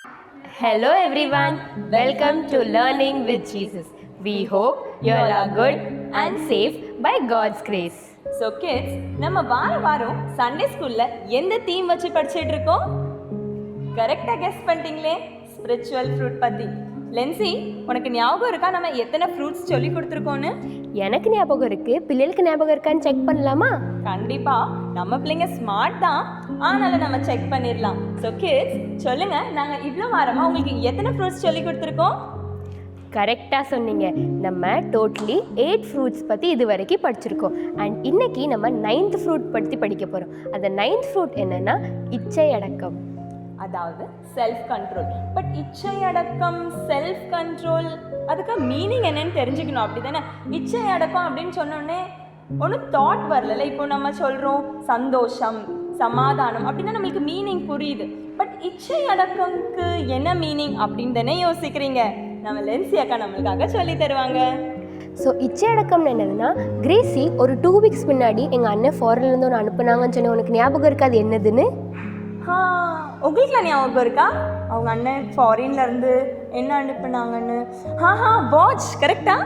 Hello everyone, welcome to Learning with Jesus. We hope you all are good and safe by God's grace. So kids, நம்ம வாரம் Sunday ஸ்கூல்ல எந்த theme வச்சு படிச்சிட்டு இருக்கோம்? கரெக்டா கெஸ் பண்ணிட்டீங்களே, ஸ்பிரிச்சுவல் ஃப்ரூட் பத்தி. லென்சி, உனக்கு ஞாபகம் இருக்கா நம்ம எத்தனை ஃப்ரூட்ஸ் சொல்லி கொடுத்துருக்கோன்னு? எனக்கு ஞாபகம் இருக்கு, பிள்ளைகளுக்கு ஞாபகம் இருக்கான்னு செக் பண்ணலாமா? கண்டிப்பா, நம்ம பிள்ளைங்க ஸ்மார்ட் தான், ஆனாலும் நம்ம செக் பண்ணிடலாம். ஸோ கிட்ஸ், சொல்லுங்க, நாங்கள் இவ்வளோ வாரமாக உங்களுக்கு எத்தனை ஃப்ரூட்ஸ் சொல்லி கொடுத்துருக்கோம்? கரெக்டாக சொன்னீங்க. நம்ம டோட்டலி 8 ஃப்ரூட்ஸ் பற்றி இது வரைக்கும் படிச்சிருக்கோம். அண்ட் இன்னைக்கு நம்ம 9th ஃப்ரூட் பற்றி படிக்க போகிறோம். அந்த 9th ஃப்ரூட் என்னன்னா இச்சை அடக்கம், அதாவது செல்ஃப் கண்ட்ரோல். பட் இச்சை அடக்கம், செல்ஃப் கண்ட்ரோல், அதுக்கு மீனிங் என்னன்னு தெரிஞ்சுக்கணும், அப்படி தானே? இச்சை அடக்கம் அப்படின்னு சொன்னோடனே ஒன்றும் தாட் வரல. இப்போ நம்ம சொல்கிறோம் சந்தோஷம், சமாதானம் அப்படின்னா நம்மளுக்கு மீனிங் புரியுது. பட் இச்சை அடக்கம்க்கு என்ன மீனிங் அப்படின்னு தானே யோசிக்கிறீங்க. நம்ம லென்சி அக்கா நம்மளுக்காக சொல்லி தருவாங்க. ஸோ இச்சை அடக்கம்னு என்னதுன்னா, கிரேசி ஒரு 2 வீக்ஸ் முன்னாடி எங்கள் அண்ணன் ஃபாரின்லேருந்து ஒன்று அனுப்புனாங்கன்னு சொன்னேன். உனக்கு ஞாபகம் இருக்காது என்னதுன்னு? உங்களுக்குலாம் ஞாபகம் இருக்கா? அவங்க அண்ணன் ஃபாரின்லேருந்து என்ன அனுப்புனாங்கன்னு? வாட்ச். கரெக்டா?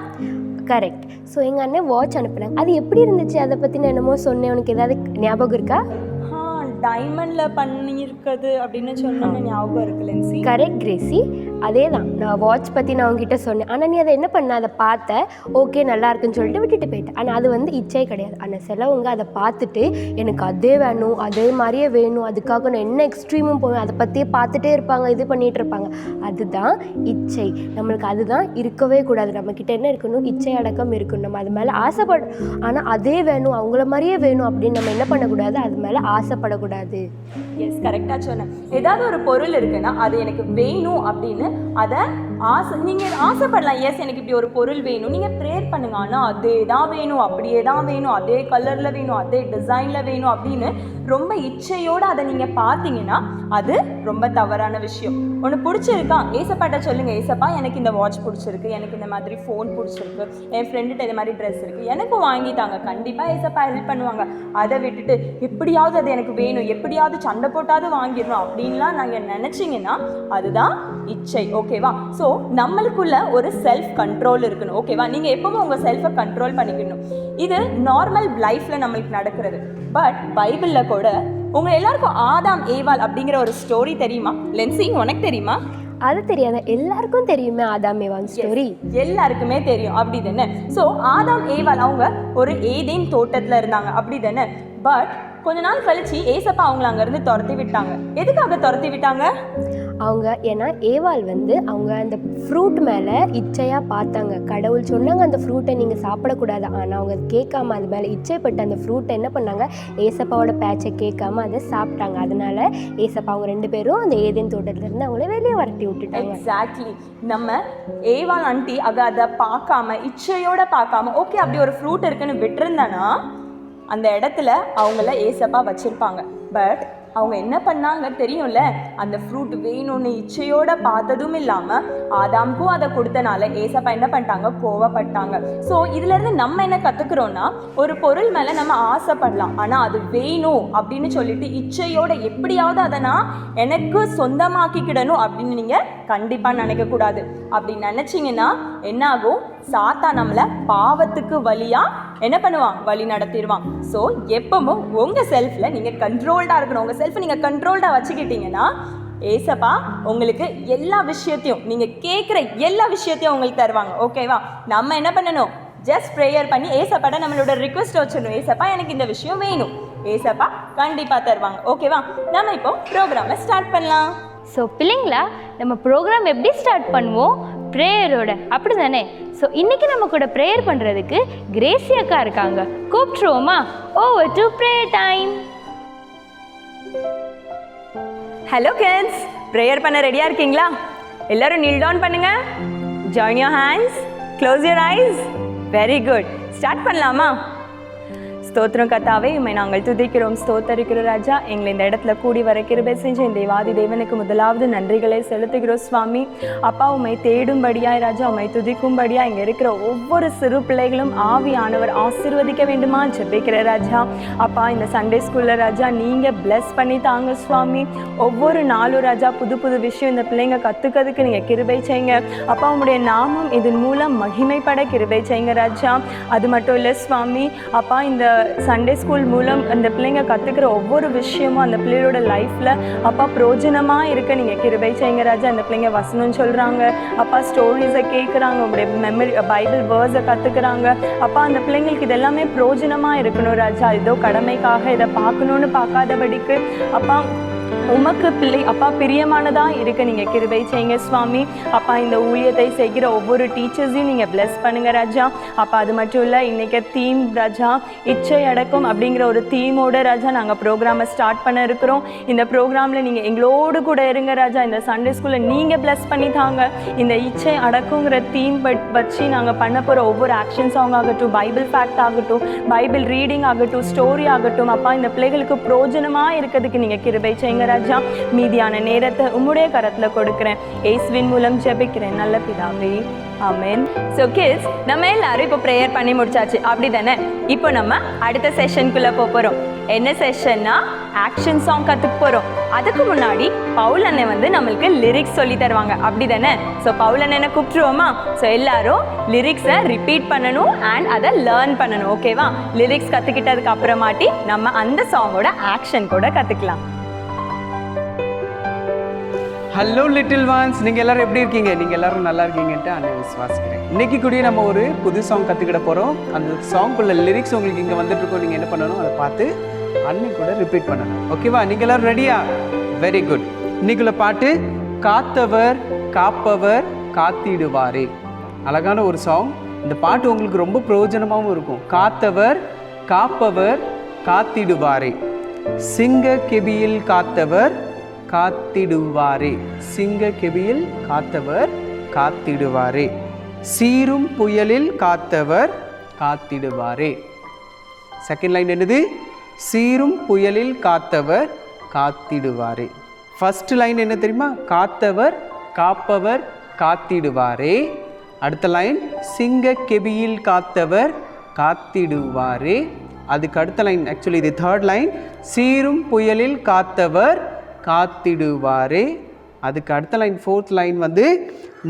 கரெக்ட். ஸோ எங்கள் அண்ணன் வாட்ச் அனுப்புனாங்க. அது எப்படி இருந்துச்சு, அதை பற்றி நான் என்னமோ சொன்னேன், உனக்கு ஏதாவது ஞாபகம் இருக்கா? டைமண்டில் பண்ணியிருக்குது அப்படின்னு சொன்னோன்னு ஞாபகம் இருக்கு லென்சி. கரெக்ட் கிரேசி, அதே தான். நான் வாட்ச் பற்றி நான் உங்ககிட்ட சொன்னேன். ஆனால் நீ அதை என்ன பண்ண, அதை பார்த்த ஓகே நல்லா இருக்குன்னு சொல்லிட்டு விட்டுட்டு போயிட்டேன். ஆனால் அது வந்து இச்சை கிடையாது. ஆனால் சிலவங்க அதை பார்த்துட்டு எனக்கு அதே வேணும், அதே மாதிரியே வேணும், அதுக்காக நான் என்ன எக்ஸ்ட்ரீமும் போவேன், அதை பற்றியே பார்த்துட்டே இருப்பாங்க, இது பண்ணிகிட்டு இருப்பாங்க. அதுதான் இச்சை. நம்மளுக்கு அதுதான் இருக்கவே கூடாது. நம்மக்கிட்ட என்ன இருக்கணும்? இச்சை அடக்கம் இருக்கணும். நம்ம அது மேலே ஆசைப்படும், ஆனால் அதே வேணும், அவங்கள மாதிரியே வேணும் அப்படின்னு நம்ம என்ன பண்ணக்கூடாது, அது மேலே ஆசைப்படக்கூடாது. எஸ், கரெக்டாக சொன்னேன். ஏதாவது ஒரு பொருள் இருக்குன்னா அது எனக்கு வேணும் அப்படின்னு அதை நீங்கள் ஆசைப்படலாம். எஸ், எனக்கு இப்படி ஒரு பொருள் வேணும், நீங்கள் ப்ரேயர் பண்ணுங்க. ஆனால் அதே தான் வேணும், அப்படியே தான் வேணும், அதே கலரில் வேணும், அதே டிசைனில் வேணும் அப்படின்னு ரொம்ப இச்சையோடு அதை நீங்கள் பார்த்தீங்கன்னா அது ரொம்ப தவறான விஷயம். ஒன்று பிடிச்சிருக்கா, ஏசப்பாட்ட சொல்லுங்கள், ஏசப்பா எனக்கு இந்த வாட்ச் பிடிச்சிருக்கு, எனக்கு இந்த மாதிரி ஃபோன் பிடிச்சிருக்கு, என் ஃப்ரெண்டுகிட்ட இந்த மாதிரி ட்ரெஸ் இருக்குது, எனக்கும் வாங்கிட்டாங்க. கண்டிப்பாக ஏசப்பா ஹெல்ப் பண்ணுவாங்க. அதை விட்டுட்டு எப்படியாவது அது எனக்கு வேணும், எப்படியாவது சண்டை போட்டாவது வாங்கிடணும் அப்படின்லாம் நாங்கள் நினச்சிங்கன்னா அதுதான் இச்சை. ஓகேவா? ஸோ நம்மளுக்குள்ள ஒரு செல்ஃப் கண்ட்ரோல் இருக்கணும். ஓகேவா? நீங்கள் எப்பவும் உங்கள் செல்ஃபை கண்ட்ரோல் பண்ணிக்கணும். இது நார்மல் லைஃப்பில் நம்மளுக்கு நடக்கிறது. பட் பைபிளில் கூட உங்கள் எல்லாருக்கும் ஆதாம் ஏவாள் அப்படிங்கிற ஒரு ஸ்டோரி தெரியுமா? லென்சி, உனக்கு தெரியுமா? அது தெரியாத? எல்லாருக்கும் தெரியுமே ஆதாம் ஏவாள் ஸ்டோரி. எல்லாருக்குமே தெரியும், அப்படி தானே? ஸோ ஆதாம் ஏவாள் அவங்க ஒரு ஏதேன் தோட்டத்தில் இருந்தாங்க, அப்படி தானே? பட் கொஞ்ச நாள் கழிச்சு ஏசப்பா அவங்கள அங்கேருந்து துரத்தி விட்டாங்க. எதுக்காக துரத்தி விட்டாங்க? அவங்க ஏன்னா ஏவாள் வந்து அவங்க அந்த ஃப்ரூட் மேலே இச்சையாக பார்த்தாங்க. கடவுள் சொன்னாங்க அந்த ஃப்ரூட்டை நீங்கள் சாப்பிடக்கூடாது, ஆனால் அவங்க கேட்காம அது மேலே இச்சைப்பட்டு அந்த ஃப்ரூட்டை என்ன பண்ணாங்க, ஏசப்பாவோட பேச்சை கேட்காம அதை சாப்பிட்டாங்க. அதனால ஏசப்பா அவங்க 2 பேரும் அந்த ஏதேன் தோட்டத்திலேருந்து அவங்கள வெளியே வரட்டி விட்டுட்டாங்க. எக்ஸாக்ட்லி. நம்ம ஏவாள் ஆண்டி அதை பார்க்காம, இச்சையோட பார்க்காம, ஓகே அப்படி ஒரு ஃப்ரூட் இருக்குன்னு விட்டுருந்தானா அந்த இடத்துல அவங்கள ஏசப்பா வச்சிருப்பாங்க. பட் அவங்க என்ன பண்ணாங்க தெரியும்ல, அந்த ஃப்ரூட் வேணும்னு இச்சையோட பார்த்ததும் இல்லாமல் ஆதாமுக்கும் அதை கொடுத்தனால ஏசப்பா என்ன பண்ணிட்டாங்க, கோவப்பட்டாங்க. ஸோ இதுலேருந்து நம்ம என்ன கற்றுக்குறோன்னா, ஒரு பொருள் மேலே நம்ம ஆசைப்படலாம், ஆனால் அது வேணும் அப்படின்னு சொல்லிட்டு இச்சையோட எப்படியாவது அதை நான் எனக்கு சொந்தமாக்கிக்கிடணும் அப்படின்னு நீங்கள் கண்டிப்பாக நினைக்கக்கூடாது. அப்படி நினச்சிங்கன்னா என்ன ஆகும், சாத்தா நம்மளை பாவத்துக்கு வழியாக என்ன பண்ணுவான், வழி நடத்திடுவான். ஸோ எப்பவும் உங்கள் செல்ஃபில் நீங்கள் கண்ட்ரோல்டாக இருக்கணும். உங்கள் செல்ஃபை நீங்கள் கண்ட்ரோல்டாக வச்சுக்கிட்டீங்கன்னா ஏசப்பா உங்களுக்கு எல்லா விஷயத்தையும், நீங்கள் கேட்குற எல்லா விஷயத்தையும் உங்களுக்கு தருவாங்க. ஓகேவா? நம்ம என்ன பண்ணணும், ஜஸ்ட் ப்ரேயர் பண்ணி ஏசப்பாட்ட நம்மளோட ரிக்வெஸ்ட் வச்சிடணும். ஏசப்பா எனக்கு இந்த விஷயம் வேணும், ஏசப்பா கண்டிப்பாக தருவாங்க. ஓகேவா? நம்ம இப்போ ப்ரோக்ராமை ஸ்டார்ட் பண்ணலாம். ஸோ பிள்ளைங்களா, நம்ம ப்ரோக்ராம் எப்படி ஸ்டார்ட் பண்ணுவோம்? ப்ரேயரோட, அப்படி தானே? ஸோ இன்றைக்கி நம்ம கூட ப்ரேயர் பண்ணுறதுக்கு கிரேசி அக்கா இருக்காங்க. கூப்பிட்ருவோமா? Over to prayer time. Hello kids, prayer பண்ண ரெடியாக இருக்கீங்களா? எல்லோரும் kneel down பண்ணுங்க. Join your hands, close your eyes. Very good. Start பண்ணலாமா? ஸ்தோத்திரம் கர்த்தாவே, உம்மை நாங்கள் துதிக்கிறோம், ஸ்தோத்தரிக்கிறோம் ராஜா. எங்களை இந்த இடத்துல கூடி வர கிருபை செஞ்ச இந்த தேவாதி தேவனுக்கு முதலாவது நன்றிகளை செலுத்துகிறோம் சுவாமி. அப்பா, உம்மை தேடும்படியாய் ராஜா, உம்மை துதிக்கும்படியா இங்கே இருக்கிற ஒவ்வொரு சிறு பிள்ளைகளும் ஆவியானவர் ஆசீர்வதிக்க வேண்டுமா ஜெபிக்கிற ராஜா. அப்பா, இந்த சண்டே ஸ்கூலில் ராஜா நீங்கள் பிளஸ் பண்ணி தாங்க சுவாமி. ஒவ்வொரு நாளும் ராஜா புது புது விஷயம் இந்த பிள்ளைங்க கற்றுக்கிறதுக்கு நீங்கள் கிருபை செய்யுங்க அப்பா. உம்முடைய நாமம் இதன் மூலம் மகிமைப்பட கிருபை செய்யுங்க ராஜா. அது மட்டும் இல்லை சுவாமி, அப்பா, இந்த சண்டே ஸ்கூல் மூலம் அந்த பிள்ளைங்க கற்றுக்கிற ஒவ்வொரு விஷயமும் அந்த பிள்ளையோட லைஃப்பில் அப்பா பிரோஜனமாக இருக்க நீங்கள் கிருபை செய்யுங்க ராஜா. அந்த பிள்ளைங்க வசனம் சொல்கிறாங்க அப்பா, ஸ்டோரிஸை கேட்குறாங்க, உங்களுடைய மெமரி பைபிள் வேர்ஸை கற்றுக்குறாங்க அப்பா. அந்த பிள்ளைங்களுக்கு இதெல்லாமே பிரோஜனமாக இருக்கணும் ராஜா. ஏதோ கடமைக்காக இதை பார்க்கணுன்னு பார்க்காதபடிக்கு அப்பா உமக்கு பிள்ளை அப்பா பிரியமானதாக இருக்க நீங்கள் கிருபை செய்யுங்க சுவாமி. அப்பா, இந்த ஊழியத்தை செய்கிற ஒவ்வொரு டீச்சர்ஸையும் நீங்கள் பிளஸ் பண்ணுங்க ராஜா. அப்பா, அது மட்டும் இல்லை, இன்றைக்கி தீம் ராஜா இச்சை அடக்கம் அப்படிங்கிற ஒரு தீமோட ராஜா நாங்கள் ப்ரோக்ராமை ஸ்டார்ட் பண்ண இருக்கிறோம். இந்த ப்ரோக்ராமில் நீங்கள் எங்களோடு கூட இருங்க ராஜா. இந்த சண்டே ஸ்கூலில் நீங்கள் பிளஸ் பண்ணி தாங்க. இந்த இச்சை அடக்குங்கிற தீம் வச்சு நாங்கள் பண்ண போகிற ஒவ்வொரு ஆக்ஷன் சாங் ஆகட்டும், பைபிள் ஃபேக்ட் ஆகட்டும், பைபிள் ரீடிங் ஆகட்டும், ஸ்டோரி ஆகட்டும் அப்பா, இந்த பிள்ளைகளுக்கு பிரோஜனமாக இருக்கிறதுக்கு நீங்கள் கிருபை செய்யுங்க ராஜா. மீதியான நேரத்தை உம்முடைய கரத்தில் கொடுக்கிறேன், இயேசுவின் மூலம் ஜெபிக்கிறேன் நல்ல பிதாவே, ஆமென். ஸோ கிட்ஸ், நம்ம எல்லாரும் இப்போ ப்ரேயர் பண்ணி முடிச்சாச்சு, அப்படி தானே? இப்போ நம்ம அடுத்த செஷனுக்குள்ளே போகிறோம். என்ன செஷன்னா ஆக்ஷன் சாங் கற்றுக்க போகிறோம். அதுக்கு முன்னாடி பவுல் அண்ணன் வந்து நம்மளுக்கு லிரிக்ஸ் சொல்லி தருவாங்க, அப்படி தானே? ஸோ பவுல் அண்ணனை கூப்பிட்டுருவோமா? ஸோ எல்லாரும் லிரிக்ஸை ரிப்பீட் பண்ணணும் அண்ட் அதை லேர்ன் பண்ணணும், ஓகேவா? லிரிக்ஸ் கற்றுக்கிட்டதுக்கு அப்புறமாட்டி நம்ம அந்த சாங்கோட ஆக்ஷன் கூட கற்றுக்கலாம். ஹலோ லிட்டில் வான்ஸ், நீங்கள் எல்லோரும் எப்படி இருக்கீங்க? நீங்கள் எல்லோரும் நல்லா இருக்கீங்கன்ட்டு அண்ணன் விசுவாசிக்கிறேன். இன்றைக்கி கூட நம்ம ஒரு புது சாங் கற்றுக்கிட போகிறோம். அந்த சாங்குள்ள லிரிக்ஸ் உங்களுக்கு இங்கே வந்துட்டுருக்கோம். நீங்கள் என்ன பண்ணணும், அதை பார்த்து அண்ணன் கூட ரிப்பீட் பண்ணணும், ஓகேவா? நீங்கள் எல்லோரும் ரெடியா? Very good. இன்றைக்குள்ள பாட்டு காத்தவர் காப்பவர் காத்திடுவாரே. அழகான ஒரு சாங். இந்த பாட்டு உங்களுக்கு ரொம்ப பிரயோஜனமாகவும் இருக்கும். காத்தவர் காப்பவர் காத்திடுவாரே, சிங்க கெபியில் காத்தவர் காத்திடுவாரே, சிங்க கெபியில் காத்தவர் காத்திடுவாரே, சீரும் புயலில் காத்தவர் காத்திடுவாரே. செகண்ட் லைன் என்னது? சீரும் புயலில் காத்தவர் காத்திடுவாரே. ஃபர்ஸ்ட் லைன் என்ன தெரியுமா? காத்தவர் காப்பவர் காத்திடுவாரே. அடுத்த லைன் சிங்க கெபியில் காத்தவர் காத்திடுவாரே. அதுக்கு அடுத்த லைன், ஆக்சுவலி இது தேர்ட் லைன், சீரும் புயலில் காத்தவர் காத்திடுவாரே. அதுக்கு அடுத்த லைன், ஃபோர்த் லைன் வந்து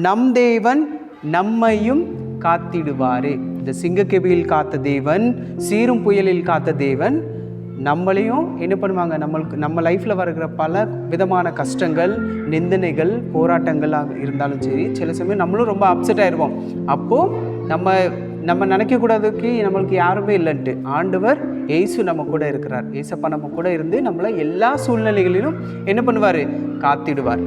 நம் தேவன் நம்மையும் காத்திடுவாரே. இந்த சிங்கக்கெபியில் காத்த தேவன், சீரும் புயலில் காத்த தேவன் நம்மளையும் என்ன பண்ணுவாங்க? நம்ம லைஃப்பில் வருகிற பல விதமான கஷ்டங்கள், நிந்தனைகள், போராட்டங்கள் இருந்தாலும் சரி, சில சமயம் நம்மளும் ரொம்ப அப்செட் ஆயிடுவோம். அப்போது நம்ம நினைக்கக்கூடாதுக்கு நம்மளுக்கு யாருமே இல்லைன்ட்டு ஆண்டவர் ஏசு நம்ம கூட இருக்கிறார். ஏசப்பா நம்ம கூட இருந்து நம்மளை எல்லா சூழ்நிலைகளிலும் என்ன பண்ணுவார்? காத்திடுவார்.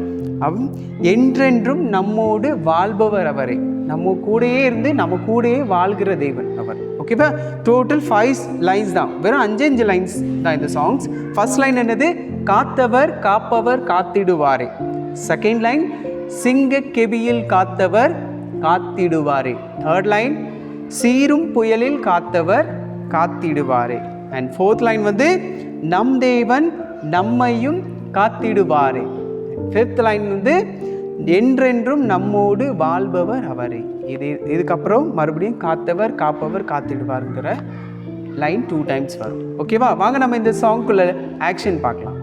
என்றென்றும் நம்மோடு வாழ்பவர் அவரே. நம்ம கூடயே இருந்து நம்ம கூடயே வாழ்கிற தேவன் அவர், ஓகேவா? டோட்டல் 5 லைன்ஸ் தான், வெறும் 5 லைன்ஸ் தான் இந்த சாங்ஸ். ஃபர்ஸ்ட் லைன் என்னது? காத்தவர் காப்பவர் காத்திடுவாரே. செகண்ட் லைன் சிங்க கெபியில் காத்தவர் காத்திடுவாரே. தேர்ட் லைன் சீரும் புயலில் காத்தவர் காத்திடுவாரே. அண்ட் ஃபோர்த் லைன் வந்து நம் தேவன் நம்மையும் காத்திடுவாரே. ஃபிஃப்த் லைன் வந்து என்றென்றும் நம்மோடு வாழ்பவர் அவரே. இதுக்கப்புறம் மறுபடியும் காத்தவர் காப்பவர் காத்திடுவார்ங்கிற லைன் 2 டைம்ஸ் வரும், ஓகேவா? வாங்க நம்ம இந்த சாங்குக்குள்ள ஆக்ஷன் பார்க்கலாம்.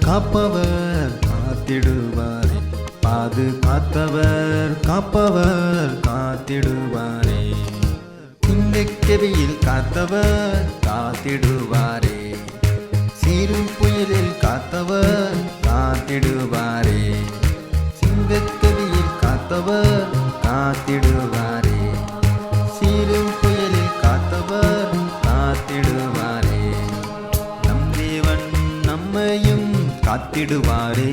காப்பவர் காத்திடுவாரே, பாதுகாத்தவர் காப்பவர் காத்திடுவாரே, சிங்கக்கெபியில் காத்தவர் காத்திடுவாரே, சீரும் புயலில் காத்தவர் காத்திடுவாரே, சிங்கக்கெபியில் காத்தவர் காத்திடுவாரே, சீரும் புயலில் காத்தவர் காத்திடுவாரே, நம் தேவன் நம்மையும் காத்திடுவாரே.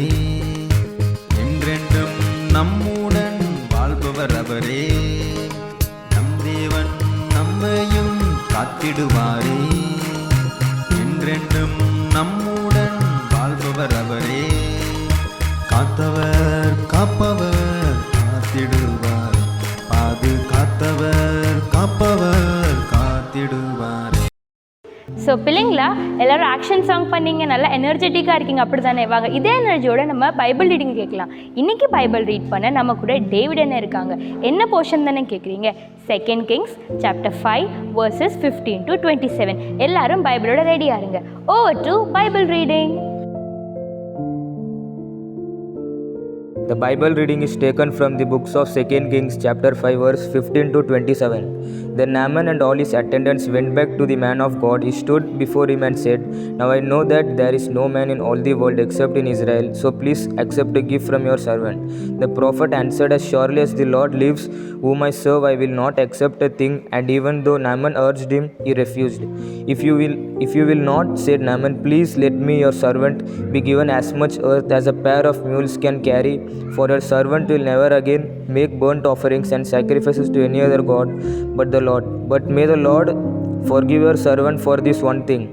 என்றென்றும் நம்முடன் வாழ்பவர் அவரே. நம் தேவன் நம்மையும் காத்திடுவாரே. என்றென்றும் நம்முடன் வாழ்பவர் அவரே. காத்தவர் காப்பவர் காத்திடுவார். பாதுகாத்தவர் காப்பவர் காத்திடுவார். ஸோ பிள்ளைங்களா எல்லாரும் ஆக்ஷன் சாங் பண்ணீங்க, நல்லா எனர்ஜெட்டிக்காக இருக்கீங்க, அப்படி தானே? வாங்க இதே எனர்ஜியோட நம்ம பைபிள் ரீடிங் கேட்கலாம். இன்றைக்கி பைபிள் ரீட் பண்ண நம்ம கூட டேவிட் என்ன இருக்காங்க. என்ன போர்ஷன் தானே கேட்குறீங்க? 2 Kings chapter 5 verses 15 to 27. எல்லாரும் பைபிளோட ரெடியாக இருங்க. Over to Bible reading. The Bible reading is taken from the books of 2 Kings chapter 5 verse 15 to 27. Then Naaman and all his attendants went back to the man of God. He stood before him and said, "Now I know that there is no man in all the world except in Israel, so please accept a gift from your servant." The prophet answered, "As surely as the Lord lives, whom I serve, I will not accept a thing." And even though Naaman urged him, he refused. If you will not," said Naaman, "please let me, your servant, be given as much earth as a pair of mules can carry. For your servant will never again make burnt offerings and sacrifices to any other god but the Lord. But may the Lord forgive your servant for this one thing.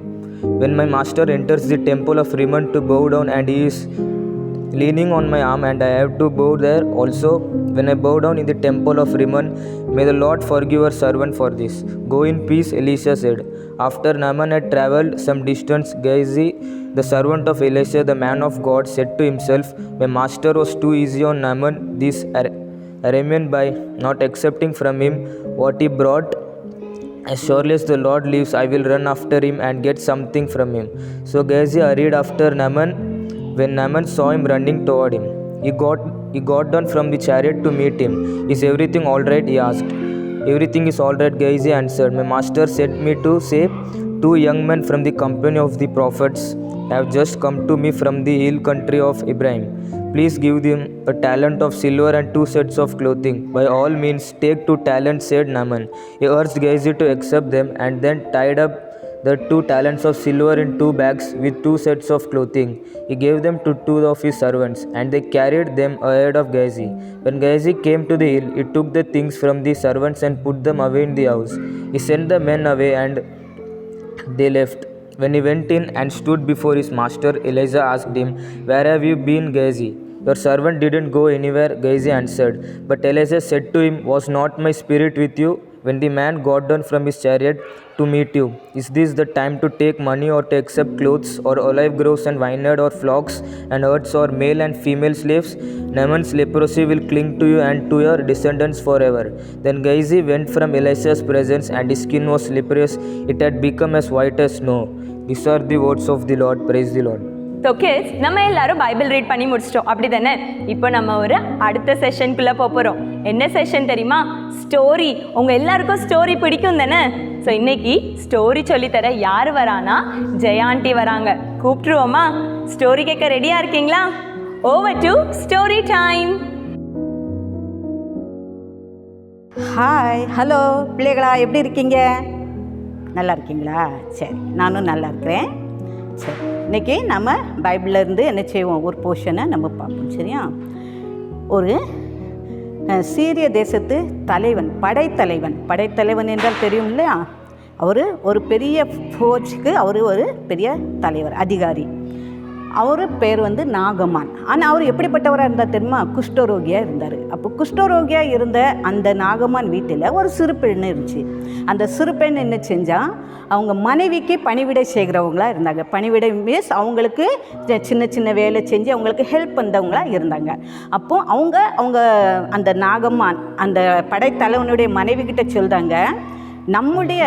When my master enters the temple of Rimmon to bow down, and he is leaning on my arm, and I have to bow there also, when I bow down in the temple of Rimmon, may the Lord forgive your servant for this." "Go in peace," Elisha said. After Naaman had travelled some distance, Gehazi, the servant of Elisha, the man of God, said to himself, "My master was too easy on Naaman, this Aramean, by not accepting from him what he brought. As surely as the Lord lives, I will run after him and get something from him." So Gehazi hurried after Naaman. When Naaman saw him running toward him, he got down from the chariot to meet him. "Is everything all right?" he asked. "Everything is all right," Gehazi answered. "My master sent me to say, 2 young men from the company of the prophets have just come to me from the hill country of Ephraim. Please give them a talent of silver and 2 sets of clothing." "By all means, take 2 talents," said Naaman. He urged Gehazi to accept them, and then tied up the 2 talents of silver in 2 bags with 2 sets of clothing. He gave them to 2 of his servants, and they carried them ahead of Gehazi. When Gehazi came to the hill, he took the things from the servants and put them away in the house. He sent the men away, and they left. When he went in and stood before his master, Elijah asked him, "Where have you been, Gehazi?" "Your servant didn't go anywhere," Gehazi answered. But Elijah said to him, "Was not my spirit with you when the man got down from his chariot to meet you? Is this the time to take money or to accept clothes or olive groves and vineyard or flocks and herds or male and female slaves? Naaman's leprosy will cling to you and to your descendants forever." Then Gehazi went from Elisha's presence, and his skin was leprous. It had become as white as snow. These are the words of the Lord. Praise the Lord. So kids, நம்ம எல்லாரும் Bible read பண்ணி முடிச்சிட்டோம், அப்படி தானே? இப்போ நம்ம ஒரு அடுத்த செஷனுக்குள்ளே போகிறோம். என்ன செஷன் தெரியுமா? ஸ்டோரி. உங்கள் எல்லாருக்கும் ஸ்டோரி பிடிக்கும் தானே? ஸோ இன்னைக்கு ஸ்டோரி சொல்லித்தர யார் வரானா? ஜெயாண்டி வராங்க. கூப்பிட்டுருவோமா? ஸ்டோரி கேட்க ரெடியாக இருக்கீங்களா? Over to story time. Hi, hello பிள்ளைகளா, எப்படி இருக்கீங்க? நல்லா இருக்கீங்களா? சரி, நானும் நல்லா இருக்கிறேன். சரி, இன்றைக்கி நம்ம பைபிள்லேருந்து என்ன செய்வோம், ஒரு போர்ஷனை நம்ம பார்ப்போம். சரியா? ஒரு சீரிய தேசத்து தலைவன், படைத்தலைவன் என்றால் தெரியும் இல்லையா? அவர் ஒரு பெரிய ஃபோர்ஸுக்கு அவர் ஒரு பெரிய தலைவர், அதிகாரி. அவர் பேர் நாகமான். ஆனால் அவர் எப்படிப்பட்டவராக இருந்தால் தெரியுமா? குஷ்டரோகியாக இருந்தார். அப்போ குஷ்டரோகியாக இருந்த அந்த நாகமான் வீட்டில் ஒரு சிறு பெண் இருந்துச்சு. அந்த சிறு பெண் என்ன செஞ்சால், அவங்க மனைவிக்கு பணிவிடை செய்கிறவங்களாக இருந்தாங்க. பணிவிடை மீன்ஸ் அவங்களுக்கு சின்ன சின்ன வேலை செஞ்சு அவங்களுக்கு ஹெல்ப் பண்ணவங்களாக இருந்தாங்க. அப்போது அவங்க அந்த நாகமான் அந்த படைத்தலைவனுடைய மனைவிக்கிட்ட சொல்கிறாங்க, நம்முடைய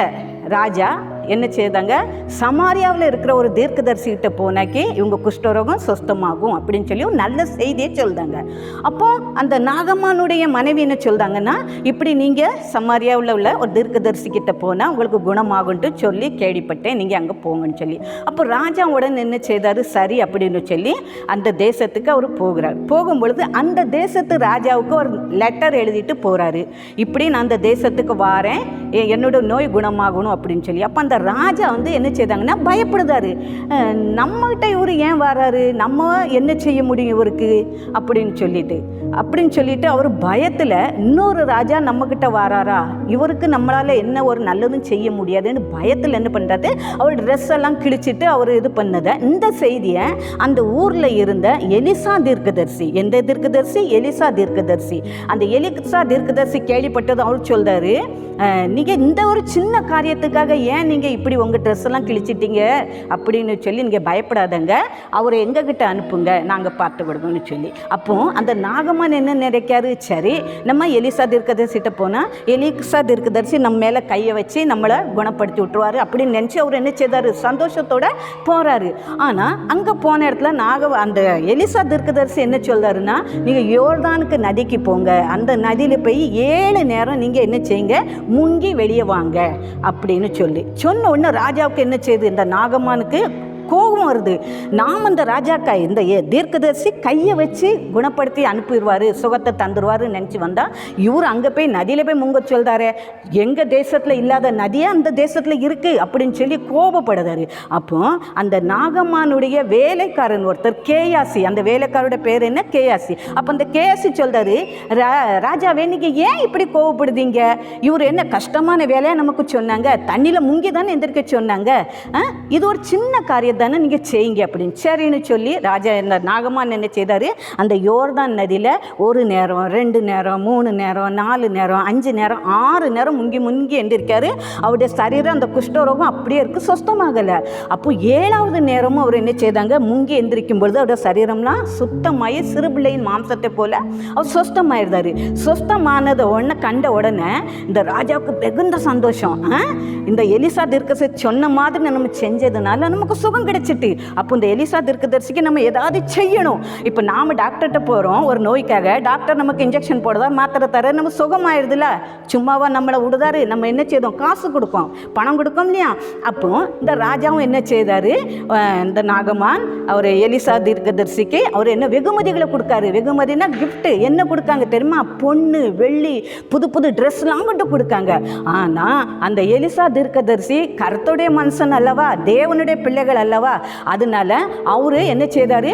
ராஜா என்ன செய்தாங்க, சமாரியாவில் இருக்கிற ஒரு தீர்க்கதரிசிகிட்ட போனாக்கி இவங்க குஷ்டரோகம் சுத்தமாகும் அப்படின்னு சொல்லி ஒரு நல்ல செய்தியை சொல்கிறாங்க. அப்போது அந்த நாகமானுடைய மனைவி என்ன சொல்கிறாங்கன்னா, இப்படி நீங்கள் சமாரியாவில் உள்ள ஒரு தீர்க்கதரிசிக்கிட்ட போனால் உங்களுக்கு குணமாகும்ட்டு சொல்லி கேள்விப்பட்டேன், நீங்கள் அங்கே போங்கன்னு சொல்லி. அப்போ ராஜா உடனே என்ன செய்தார், சரி அப்படின்னு சொல்லி அந்த தேசத்துக்கு அவர் போகிறார். போகும்பொழுது அந்த தேசத்து ராஜாவுக்கு ஒரு லெட்டர் எழுதிட்டு போகிறாரு, இப்படி நான் அந்த தேசத்துக்கு வாரேன், என்னோட நோய் குணமாகணும் அப்படின்னு சொல்லி. அப்போ அந்த ராஜா வந்து என்ன செய்தாங்கன்னா பயப்படுதாரு. நம்மகிட்ட இவர் ஏன் வராரு, நம்ம என்ன செய்ய முடியும் இவருக்கு அப்படின்னு சொல்லிட்டு அவர் பயத்தில் இன்னொரு ராஜா நம்மக்கிட்ட வராரா, இவருக்கு நம்மளால் என்ன ஒரு நல்லதும் செய்ய முடியாதுன்னு பயத்தில் என்ன பண்ணுறாரு, அவர் ட்ரெஸ் எல்லாம் கிழிச்சிட்டு அவர் இது பண்ணதை இந்த செய்தியை அந்த ஊரில் இருந்த எலிசா தீர்க்கதரிசி, எந்த தீர்க்கதரிசி, எலிசா தீர்க்கதரிசி, அந்த எலிசா தீர்க்கதரிசி கேள்விப்பட்டது அவர் சொல்கிறாரு, நீங்கள் இந்த ஒரு சின்ன காரியத்துக்காக ஏன் நீங்கள் இப்படி உங்கள் ட்ரெஸ் எல்லாம் கிழிச்சிட்டீங்க அப்படின்னு சொல்லி நீங்கள் பயப்படாதங்க, அவரை எங்ககிட்ட அனுப்புங்க, நாங்கள் பார்த்து கொடுக்கணும்னு சொல்லி. அப்போ அந்த நாகமான் என்ன நினைக்காரு, சரி நம்ம எலிசா தீர்க்கதரிசிட்ட போனால் எலிசா தீர்க்கதரிசி நம்ம மேலே கையை வச்சு நம்மளை குணப்படுத்தி விட்டுருவாரு அப்படின்னு நினச்சி அவர் என்ன செய்தார், சந்தோஷத்தோட போகிறாரு. ஆனால் அங்கே போன இடத்துல அந்த எலிசா தீர்க்கதரிசி என்ன சொல்கிறாருன்னா, நீங்கள் யோர்தானுக்கு நதிக்கு போங்க, அந்த நதியில் போய் 7 நேரம் நீங்கள் என்ன செய்யுங்க, முங்கி வெளியே வாங்க அப்படின்னு சொன்ன உடனே ராஜாவுக்கு என்ன செய்யுது, இந்த நாகமானுக்கு கோபம் வருது. நாம் அந்த ராஜாக்கா இந்த தீர்க்கதரிசி கையை வச்சு குணப்படுத்தி அனுப்பிடுவார், சுகத்தை தந்துடுவாருன்னு நினச்சி வந்தால் இவர் அங்கே போய் நதியில் போய் முங்க சொல்கிறாரு, எங்கள் தேசத்தில் இல்லாத நதியே அந்த தேசத்தில் இருக்குது அப்படின்னு சொல்லி கோபப்படுதாரு. அப்போ அந்த நாகமானுடைய வேலைக்காரன் ஒருத்தர் கேயாசி, அந்த வேலைக்காரோட பேர் என்ன, கேயாசி. அப்போ அந்த கேயாசி சொல்கிறாரு, ராஜாவே நீங்கள் ஏன் இப்படி கோபப்படுதீங்க, இவர் என்ன கஷ்டமான வேலையை நமக்கு சொன்னாங்க, தண்ணியில் முங்கி தானே எந்திரிக்க சொன்னாங்க, இது ஒரு சின்ன காரியம் தானே நீங்கள் செய்யுங்க அப்படின்னு சரின்னு சொல்லி ராஜா இந்த நாகமான் என்ன செய்தார், அந்த யோர்தான் நதியில் 1 நேரம் 2 நேரம் 3 நேரம் 4 நேரம் 5 நேரம் 6 நேரம் முங்கி எந்திருக்காரு. அவருடைய சரீரம் அந்த குஷ்டரோகம் அப்படியே இருக்குது, சொஸ்தமாகலை. அப்போ 7வது நேரமும் அவர் என்ன செய்தாங்க, முங்கி எந்திரிக்கும் பொழுது அவருடைய சரீரம்லாம் சுத்தமாகி சிறுபிள்ளையின் மாம்சத்தை போல அவர் சொஸ்தமாயிருந்தார். சொஸ்தமானதை கண்ட உடனே இந்த ராஜாவுக்கு மிகுந்த சந்தோஷம். இந்த எலிசா தீர்க்கதரிசி சொன்ன மாதிரி நம்ம செஞ்சதுனால நமக்கு சுகம் கிடைச்சிட்டு. அப்போ இந்த எலிசா தீர்க்கதரிசிக்கு நம்ம ஏதாவது செய்யணும். இப்போ நாம் டாக்டர்கிட்ட போகிறோம் ஒரு நோய்க்காக, டாக்டர் நமக்கு இன்ஜெக்ஷன் போடுதா, மாத்திரை தர, நம்ம சுகமாயிருதுல, சும்மாவா நம்மளை விடுதாரு, நம்ம என்ன செய்தோம், காசு கொடுப்போம், பணம் கொடுப்போம் இல்லையா. அப்போ இந்த ராஜாவும் என்ன செய்தார், இந்த நாகமான் அவர் எலிசா தீர்க்கதரிசிக்கு அவர் என்ன வெகுமதிகளை கொடுக்காரு. வெகுமதினா கிஃப்ட் என்ன கொடுக்காங்க தெரியுமா, பொண்ணு வெள்ளி புது ட்ரெஸ்லாம் மட்டும் கொடுக்காங்க. ஆனால் அந்த எலிசா தீர்க்கதரிசி கர்த்தருடைய மனுஷன் அல்லவா, தேவனுடைய பிள்ளைகள் அல்லவா, அதனால அவரு என்ன செய்தாரு,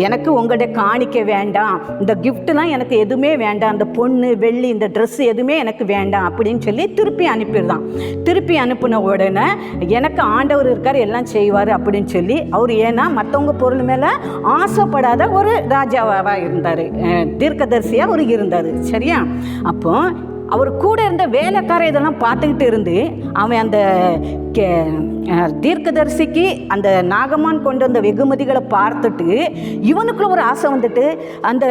எனக்கு உங்களுடைய காணிக்க வேண்டாம், இந்த கிஃப்ட்லாம் எனக்கு எதுவுமே வேண்டாம், இந்த பொண்ணு வெள்ளி இந்த ட்ரெஸ் எதுவுமே எனக்கு வேண்டாம் அப்படின்னு சொல்லி திருப்பி அனுப்பிடுதான். திருப்பி அனுப்பின உடனே எனக்கு ஆண்டவர் இருக்கார், எல்லாம் செய்வார் அப்படின்னு சொல்லி அவர், ஏன்னா மற்றவங்க பொருள் மேலே ஆசைப்படாத ஒரு ராஜாவாக இருந்தார், தீர்க்கதரிசியாக அவர் இருந்தார். சரியா? அப்போ அவர் கூட இருந்த வேலைக்காரர் இதெல்லாம் பார்த்துக்கிட்டு இருந்து அவன் அந்த தீர்க்கதரிசிக்கு அந்த நாகமான் கொண்டு வந்த வெகுமதிகளை பார்த்துட்டு இவனுக்குள்ள ஒரு ஆசை வந்துட்டு, அந்த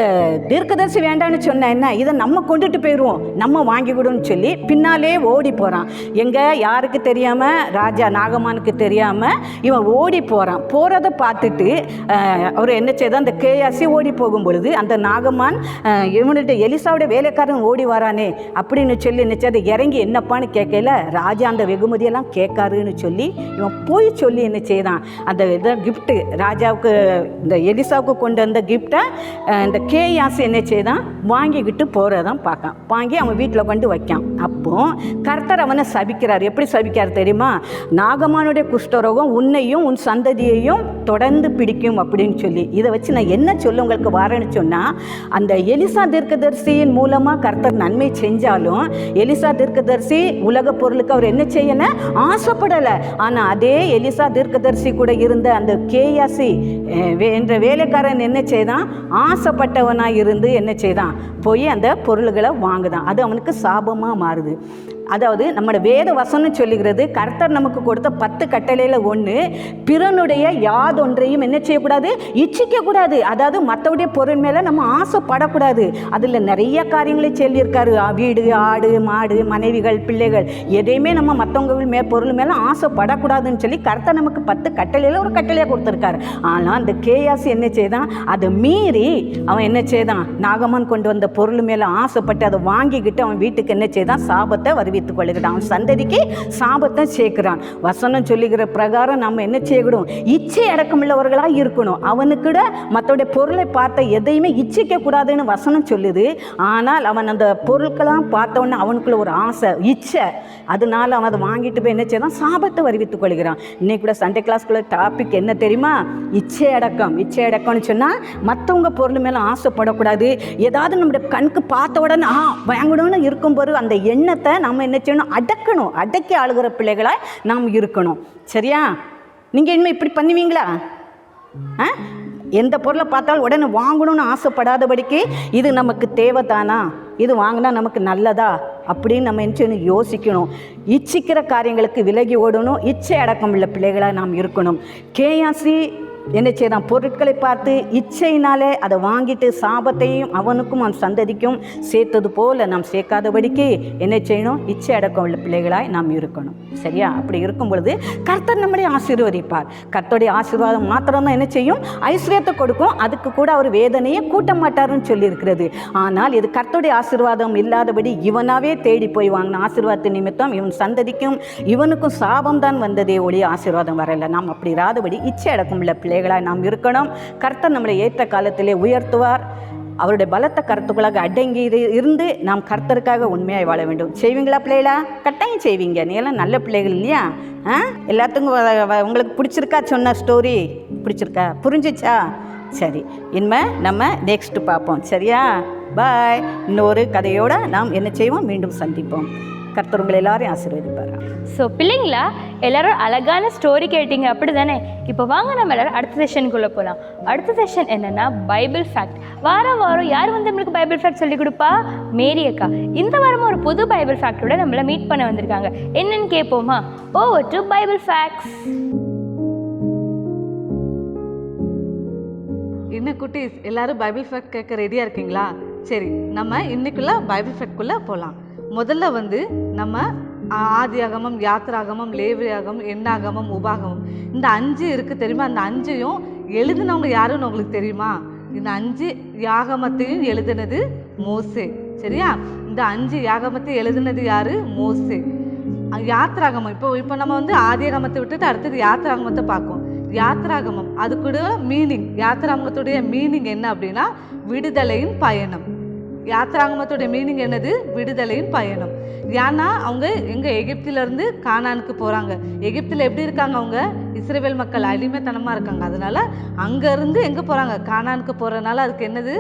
தீர்க்கதரிசி வேண்டான்னு சொன்ன என்ன, இதை நம்ம கொண்டுட்டு போயிடுவோம், நம்ம வாங்கி கொடுன்னு சொல்லி பின்னாலே ஓடி போகிறான். எங்கே யாருக்கு தெரியாமல், ராஜா நாகமானுக்கு தெரியாமல் இவன் ஓடி போகிறான். போகிறத பார்த்துட்டு அவர் என்ன செய்தான், அந்த கேயாசி ஓடி போகும் பொழுது அந்த நாகமான் இவனுடைய எலிசாவுடைய வேலைக்காரன் ஓடி வரானே அப்படின்னு சொல்லி நினச்சது இறங்கி என்னப்பான்னு கேட்கல, ராஜா அந்த வெகுமதியெல்லாம் கேட்காருன்னு சொல்லி இவன் போய் சொல்லி என்ன செய்தான், அந்த இதை கிஃப்ட்டு ராஜாவுக்கு இந்த எலிசாவுக்கு கொண்டு வந்த கிஃப்டை இந்த கேயாசி என்ன செய்தான், வாங்கிக்கிட்டு போகிறதான் பார்க்கான். வாங்கி அவன் வீட்டில் கொண்டு வைக்கான். அப்போ கர்த்தர் அவனை சபிக்கிறார். எப்படி சபிக்கிறார் தெரியுமா, நாகமானுடைய குஷ்டரோகம் உன்னையும் உன் சந்ததியையும் தொடர்ந்து பிடிக்கும் அப்படின்னு சொல்லி. இதை வச்சு நான் என்ன சொல்ல உங்களுக்கு வரேன்னு சொன்னால், அந்த எலிசா தீர்க்கதரிசியின் மூலமாக கர்த்தர் நன்மை செஞ்சாலும் எலிசா தீர்க்கதரிசி உலக பொருளுக்கு அவர் என்ன செய்யலை, ஆசைப்படலை. ஆனால் அதே எலிசா தீர்க்கதரிசி கூட இருந்த அந்த கேயாசி என்ற வேலைக்காரன் என்ன செய்தான், ஆசைப்பட்டவனாக இருந்து என்ன செய்தான், போய் அந்த பொருள்களை வாங்குதான். அது அவனுக்கு சாபமாக மாறுது. அதாவது நம்மளோட வேத வசனம் சொல்லுகிறது, கர்த்தர் நமக்கு கொடுத்த 10 கட்டளையில் ஒன்று, பிறனுடைய யாதொன்றையும் என்ன செய்யக்கூடாது, இச்சிக்கக்கூடாது. அதாவது மற்றவுடைய பொருள் மேலே நம்ம ஆசைப்படக்கூடாது. அதில் நிறைய காரியங்களை சொல்லியிருக்காரு. வீடு, ஆடு, மாடு, மனைவிகள், பிள்ளைகள் எதையுமே நம்ம மற்றவங்க பொருள் மேலே ஆசைப்படக்கூடாதுன்னு சொல்லி கர்த்தர் நமக்கு 10 கட்டளையில் ஒரு கட்டளையாக கொடுத்துருக்காரு. ஆனால் அந்த கேயாசி என்ன செய்தான், அதை மீறி அவன் என்ன செய்தான், நாகமான் கொண்டு வந்த பொருள் மேலே ஆசைப்பட்டு அதை வாங்கிக்கிட்டு அவன் வீட்டுக்கு என்ன செய்தான், சாபத்தை வருவி வருவித்துக் கொள்ளுகிறான். அவன் சந்ததிக்கு சாபத்தை சேர்க்கிறான். வசனம் சொல்லுகிற பிரகாரம் நம்ம என்ன செய்யணும்? இச்சை அடக்கமுள்ளவர்களாக இருக்கணும். அவனுக்கூட மற்றோடைய பொருளை பார்த்த எதையுமே இச்சிக்க கூடாதுன்னு வசனம் சொல்லுது. ஆனால் அவன் அந்த பொருட்களாம் பார்த்தவொன்னே அவனுக்குள்ள ஒரு ஆசை, இச்சை, அதனால அவன் அதை வாங்கிட்டு போய் என்ன செய்யறான்? சாபத்தை வருவித்துக் கொள்கிறான். இன்னைக்கு கூட சண்டே கிளாஸ்க்குள்ள டாபிக் என்ன தெரியுமா? இச்சை அடக்கம். இச்சை அடக்கம்னு சொன்னால் மற்றவங்க பொருள் மேலே ஆசைப்படக்கூடாது. ஏதாவது நம்முடைய கண்ணுக்கு பார்த்த உடனே வாங்கணும்னு இருக்கும்போது அந்த எண்ணத்தை நம்ம என்ன செய்யணும்? அடக்கணும். அடக்கி ஆளுகிற பிள்ளைகளாக நாம் இருக்கணும். சரியா? நீங்கள் இனிமேல் இப்படி பண்ணுவீங்களா? எந்த பொருளை பார்த்தாலும் உடனே வாங்கணும்னு ஆசைப்படாதபடிக்கு இது நமக்கு தேவைதானா, இது வாங்கினா நமக்கு நல்லதா அப்படின்னு நம்ம என்ன செய்யணும்? யோசிக்கணும். இச்சிக்கிற காரியங்களுக்கு விலகி ஓடணும். இச்சை அடக்கம் உள்ள பிள்ளைகளாக நாம் இருக்கணும். கேயாசி என்ன செய்யறான்? பொருட்களை பார்த்து இச்சையினாலே அதை வாங்கிட்டு சாபத்தையும் அவனுக்கும் அவன் சந்ததிக்கும் சேர்த்தது போல நாம் சேர்க்காதபடிக்கு என்ன செய்யணும்? இச்சை அடக்கம் உள்ள பிள்ளைகளாய் நாம் இருக்கணும். சரியா? அப்படி இருக்கும் பொழுது கர்த்தர் நம்மளை ஆசீர்வதிப்பார். கர்த்தருடைய ஆசீர்வாதம் மாத்திரம்தான் என்ன செய்யும்? ஐஸ்வர்யத்தை கொடுக்கும். அதுக்கு கூட அவர் வேதனையை கூட்ட மாட்டாருன்னு சொல்லியிருக்கிறது. ஆனால் இது கர்த்தருடைய ஆசீர்வாதம் இல்லாதபடி இவனாவே தேடி போய் வாங்கின ஆசீர்வாதத்தை நிமித்தம் இவன் சந்ததிக்கும் இவனுக்கும் சாபம் தான் வந்ததே ஒழிய ஆசீர்வாதம் வரல. நாம் அப்படி இராதபடி இச்சை அடக்கம் உள்ள பிள்ளைகளாய் நாம் இருக்கணும். கர்த்தர் நம்மளை ஏற்ற காலத்திலே உயர்த்துவார். அவருடைய பலத்த கருத்துக்களாக அடங்கி இருந்து நாம் கர்த்தருக்காக உண்மையாய் வாழ வேண்டும். செய்வீங்களா பிள்ளைகளா? கட்டாயம் செய்வீங்க. நீ எல்லாம் நல்ல பிள்ளைகள் இல்லையா? எல்லாத்துக்கும் உங்களுக்கு பிடிச்சிருக்கா? சொன்ன ஸ்டோரி பிடிச்சிருக்கா? புரிஞ்சிச்சா? சரி, இனிமே நம்ம நெக்ஸ்ட் பார்ப்போம். சரியா? பாய். இன்னொரு கதையோட நாம் என்ன செய்வோம்? மீண்டும் சந்திப்போம். கர்த்தர் உங்களை எல்லாரையும் ஆசீர்வதிப்பார். ஸோ பிள்ளைங்களா, எல்லாரும் அழகான ஸ்டோரி கேட்டீங்க, அப்படி தானே? இப்போ வாங்க நம்ம எல்லாரும் அடுத்த செஷனுக்குள்ளே போகலாம். அடுத்த செஷன் என்னென்னா பைபிள் ஃபேக்ட். வாரம் யார் வந்து நம்மளுக்கு பைபிள் ஃபேக்ட் சொல்லிக் கொடுப்பா? மேரி அக்கா. இந்த வாரமும் ஒரு புது பைபிள் ஃபேக்டோட நம்மளை மீட் பண்ண வந்திருக்காங்க. என்னன்னு கேட்போமா? Over to Bible facts. இன்னும் குட்டீஸ் எல்லாரும் பைபிள் ஃபேக்ட் கேட்க ரெடியாக இருக்கீங்களா? சரி, நம்ம இன்னைக்குள்ள பைபிள் ஃபேக்ட்குள்ளே போகலாம். முதல்ல வந்து நம்ம ஆதியாகமம், யாத்திராகமம், லேவியாகமம், எண்ணாகமம், உபாகமம், இந்த 5 இருக்குது தெரியுமா? அந்த 5ஐயும் எழுதினவங்க யாருன்னு உங்களுக்கு தெரியுமா? இந்த 5 யாகமத்தையும் எழுதினது மோசே. சரியா? இந்த 5 யாகமத்தையும் எழுதினது யாரு? மோசே. யாத்திராகமம் இப்போ நம்ம வந்து ஆதியாகமத்தை விட்டுட்டு அடுத்தது யாத்திராகமத்தை பார்ப்போம். யாத்திராகமம் அதுக்கூட மீனிங், யாத்திராகமத்துடைய மீனிங் என்ன அப்படின்னா விடுதலையின் பயணம். யாத்திராகமத்துடைய மீனிங் என்னது? விடுதலையின் பயணம். ஏன்னா அவங்க எங்கே எகிப்திலேருந்து கானானுக்கு போகிறாங்க. எகிப்தில் எப்படி இருக்காங்க? அவங்க இஸ்ரவேல் மக்கள் அடிமைத்தனமாக இருக்காங்க. அதனால அங்கேருந்து எங்கே போகிறாங்க? கானானுக்கு போகிறதுனால அதுக்கு என்னது?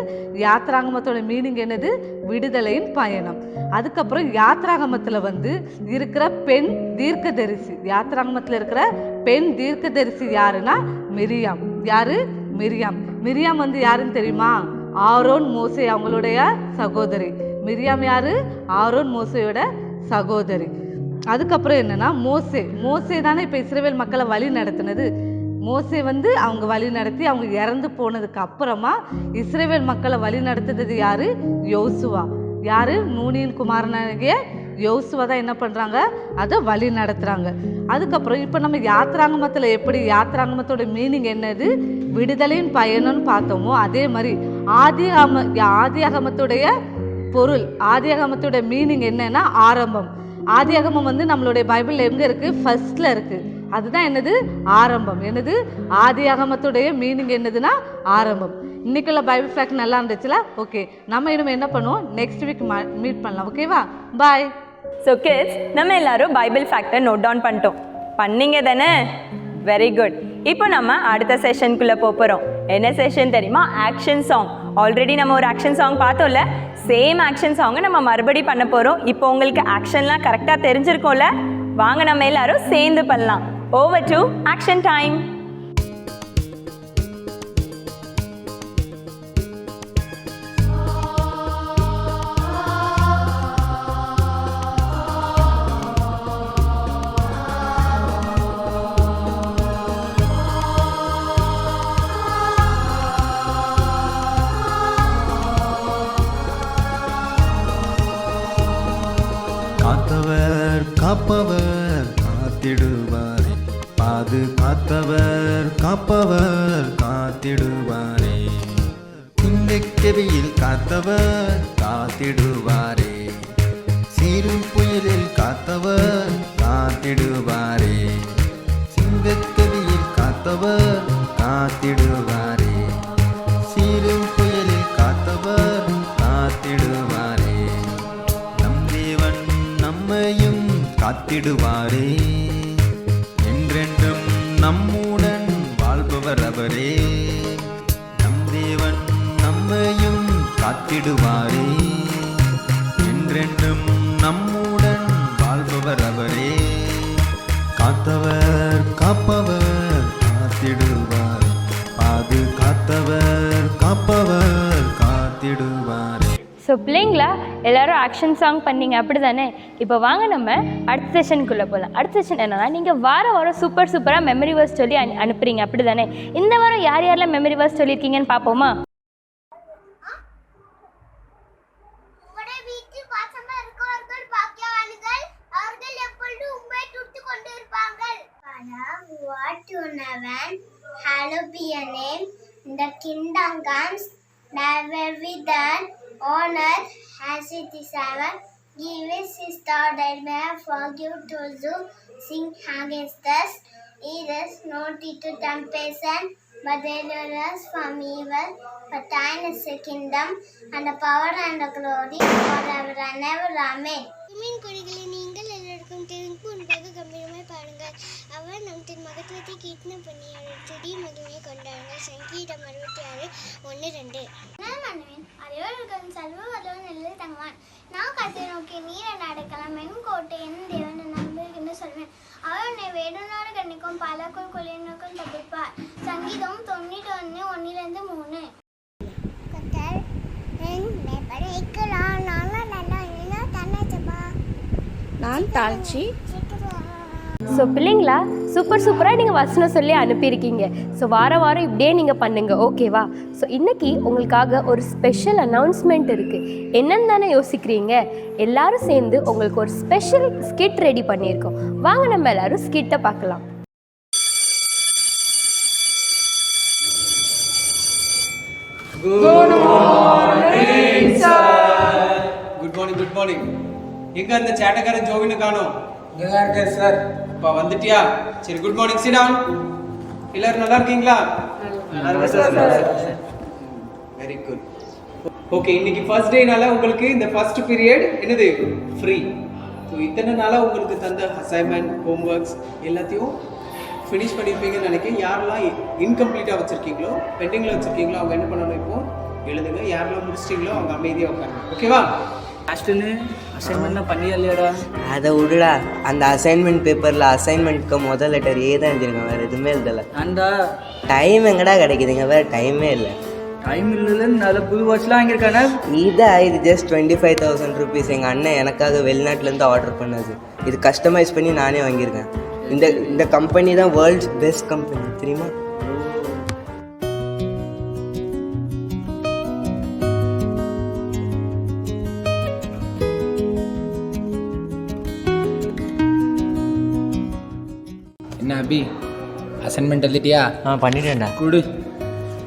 யாத்திராகமத்தோட மீனிங் என்னது? விடுதலையின் பயணம். அதுக்கப்புறம் யாத்திராகமத்தில் வந்து இருக்கிற பெண் தீர்க்கதரிசி, யாத்திராகமத்தில் இருக்கிற பெண் தீர்க்கதரிசி யாருன்னா மிரியாம். யாரு? மிரியாம். மிரியாம் வந்து யாருன்னு தெரியுமா? ஆரோன் மோசே அவங்களுடைய சகோதரி. மிரியாம் யாரு? ஆரோன் மோசையோட சகோதரி. அதுக்கப்புறம் என்னன்னா மோசே தானே இப்போ இஸ்ரவேல் மக்களை வழி நடத்தினது. மோசே வந்து அவங்க வழி நடத்தி அவங்க இறந்து போனதுக்கு அப்புறமா இஸ்ரவேல் மக்களை வழி நடத்துறது யாரு? யோசுவா. யாரு? நூனியின் குமாரனாகிய யோசுவா தான் என்ன பண்ணுறாங்க? அதை வழி நடத்துகிறாங்க. அதுக்கப்புறம் இப்போ நம்ம யாத்திராகமத்தில் எப்படி யாத்திராகமத்தோட மீனிங் என்னது? விடுதலையின் பயணம்னு பார்த்தோமோ அதே மாதிரி ஆதியாகமத்துடைய பொருள், ஆதியாகமத்தோட மீனிங் என்னன்னா ஆரம்பம். ஆதியாகமம் வந்து நம்மளுடைய பைபிளில் எங்கே இருக்குது? ஃபர்ஸ்டில் இருக்குது. அதுதான் என்னது? ஆரம்பம். என்னது? ஆதியாகமத்துடைய மீனிங் என்னதுன்னா ஆரம்பம். இன்னைக்குள்ள பைபிள் ஃபேக்ட் நல்லா இருந்துச்சுல? ஓகே, நம்ம இனிமே என்ன பண்ணுவோம்? நெக்ஸ்ட் வீக் மீட் பண்ணலாம். ஓகேவா? பாய். ஸோ கிட்ஸ், நம்ம எல்லாரும் பைபிள் ஃபேக்டை நோட் டவுன் பண்ணிட்டோம். பண்ணீங்க தானே? Very good. இப்போ நம்ம அடுத்த செஷனுக்குள்ளே போகிறோம். என்ன செஷன் தெரியுமா? Action song. ஆல்ரெடி நம்ம ஒரு ஆக்ஷன் சாங் பார்த்தோம்ல, சேம் ஆக்ஷன் சாங்கை நம்ம மறுபடியும் பண்ண போகிறோம். இப்போ உங்களுக்கு ஆக்ஷன்லாம் கரெக்டாக தெரிஞ்சிருக்கோம்ல? வாங்க நம்ம எல்லாரும் சேர்ந்து பண்ணலாம். Over to action time. காப்பவர் காத்திடுவாரே, பாதுகாத்தவர் காப்பவர் காத்திடுவாரே, சிங்கக்கெபியில் காத்தவர் காத்திடுவாரே, சீரும் புயலில் காத்தவர் காத்திடுவாரே. சிங்கக்கவியில் காத்தவர் காத்திடுவாரே. சீரும் புயலில் காத்தவர் காத்திடுவாரே. நம் தேவன் நம்மையும் காத்திடுவாரே. என்றென்றும் நம்முடன் வாழ்பவர் அவரே. நம் தேவன் நம்மையும் காத்திடுவாரே. என்றென்றும் நம்முடன் வாழ்பவர் அவரே. காத்தவர் காப்பவர் காத்திடுவார். பாதுகாத்தவர் காப்பவர் காத்திடுவார். ஸோ பிள்ளைங்களா எல்லாரும் ஆக்ஷன் சாங் பண்ணீங்க அப்படி தானே? இப்போ வாங்க நம்ம அடுத்த செஷனுக்குள்ளே போகலாம். அடுத்த செஷன் என்னன்னா, நீங்கள் வாரம் சூப்பராக மெமரி வேர்ஸ் சொல்லி அனுப்புறீங்க அப்படி தானே? இந்த வாரம் யார் யாரெல்லாம் மெமரி வேர்ஸ் சொல்லியிருக்கீங்கன்னு பார்ப்போமா? Hallowed be your name, the kingdom comes, thy will be done on earth as it is heaven. Give us this thought that we have forgive those who sin against us. Lead us not into temptation, but deliver us from evil. For thine is the kingdom, and the power and the glory, forever and ever. Amen. மீன் கொடிகளை நீங்கள் எல்லாருக்கும் தெரிந்து உண்டாக கம்பீரமாய் பாருங்கள். அவர் நம் தின் மகத்துவத்தை கீர்த்தன பண்ணி அவருடைய துதி மகிமையை கொண்டாடுங்கள். சங்கீதம் 66:1-2. நான் மன்னவன் அறிவர்களும் சர்வ வல்லவன் எல்லையில் தங்குவான். நான் கர்த்தரை நோக்கி நீர் என்னை அடைக்கலாம், என் கோட்டை என் தேவன் நம்புகிறேன் சொல்வேன். அவர் என்னை வேடனோடு கண்ணிக்கும் பலக்குள் கொள்ளையினருக்கும் தப்பிப்பார். சங்கீதம் 91:1-3. கர்த்தர் என்னை படைக்கலாம், நான் தாழ்ச்சி. ஸோ பிள்ளைங்களா சூப்பராக நீங்கள் வசனம் சொல்லி அனுப்பியிருக்கீங்க. ஸோ வாரம் இப்படியே நீங்கள் பண்ணுங்கள், ஓகேவா? ஸோ இன்றைக்கி உங்களுக்காக ஒரு ஸ்பெஷல் அனௌன்ஸ்மெண்ட் இருக்குது. என்னன்னு தானே யோசிக்கிறீங்க? எல்லாரும் சேர்ந்து உங்களுக்கு ஒரு ஸ்பெஷல் ஸ்கிட் ரெடி பண்ணியிருக்கோம். வாங்க நம்ம எல்லாரும் ஸ்கிட்டை பார்க்கலாம். Good morning. எங்க அந்த சேட்டக்காரன் ஜோவினை காணோம்? இங்கே இருக்கேன் சார். அப்பா வந்துட்டியா? சரி, குட் மார்னிங், சிட் டவுன். எல்லாரும் நல்லா இருக்கீங்களா? Very good. ஓகே, இன்னைக்கு ஃபர்ஸ்ட் டேனால உங்களுக்கு இந்த ஃபர்ஸ்ட் பீரியட் என்னது ஃப்ரீ. ஸோ இத்தனை நாளாக உங்களுக்கு தந்த அசைன்மெண்ட் ஹோம்ஒர்க்ஸ் எல்லாத்தையும் ஃபினிஷ் பண்ணியிருப்பீங்கன்னு நினைக்கிறேன். யாரெல்லாம் இன்கம்ப்ளீட்டாக வச்சுருக்கீங்களோ பெண்டிங்கில் வச்சுருக்கீங்களோ அவங்க என்ன பண்ணணும், இப்போ எழுதுங்க. யாரெல்லாம் முடிச்சிட்டிங்களோ அவங்க அமைதியாக உட்காருங்க, ஓகேவா? லாஸ்ட்டுன்னு அசைன்மெண்ட்லாம் பண்ணியா இல்லையாடா? அதை விடுடா. அந்த அசைன்மெண்ட் பேப்பரில் அசைன்மெண்ட்டுக்கு முதல் லெட்டர் ஏ தான் எழுதிருக்கேன், வேறு எதுவுமே எழுதலை. ஏன்டா டைம் எங்கடா கிடைக்குதுங்க, வேறு டைமே இல்லை. டைம் இல்லைன்னு நல்ல புது வாட்ச்லாம் வாங்கியிருக்கானே. இது ஜஸ்ட் 25,000 rupees எங்கள் அண்ணன் எனக்காக வெளிநாட்டிலேருந்து ஆர்டர் பண்ணது. இது கஸ்டமைஸ் பண்ணி நானே வாங்கியிருக்கேன். இந்த கம்பெனி தான் வேர்ல்ட்ஸ் பெஸ்ட் கம்பெனி, தெரியுமா? என்ன அபி, அசைன்மெண்ட் எழுதிட்டியா? பண்ணிட்டேன்டா. கொடு.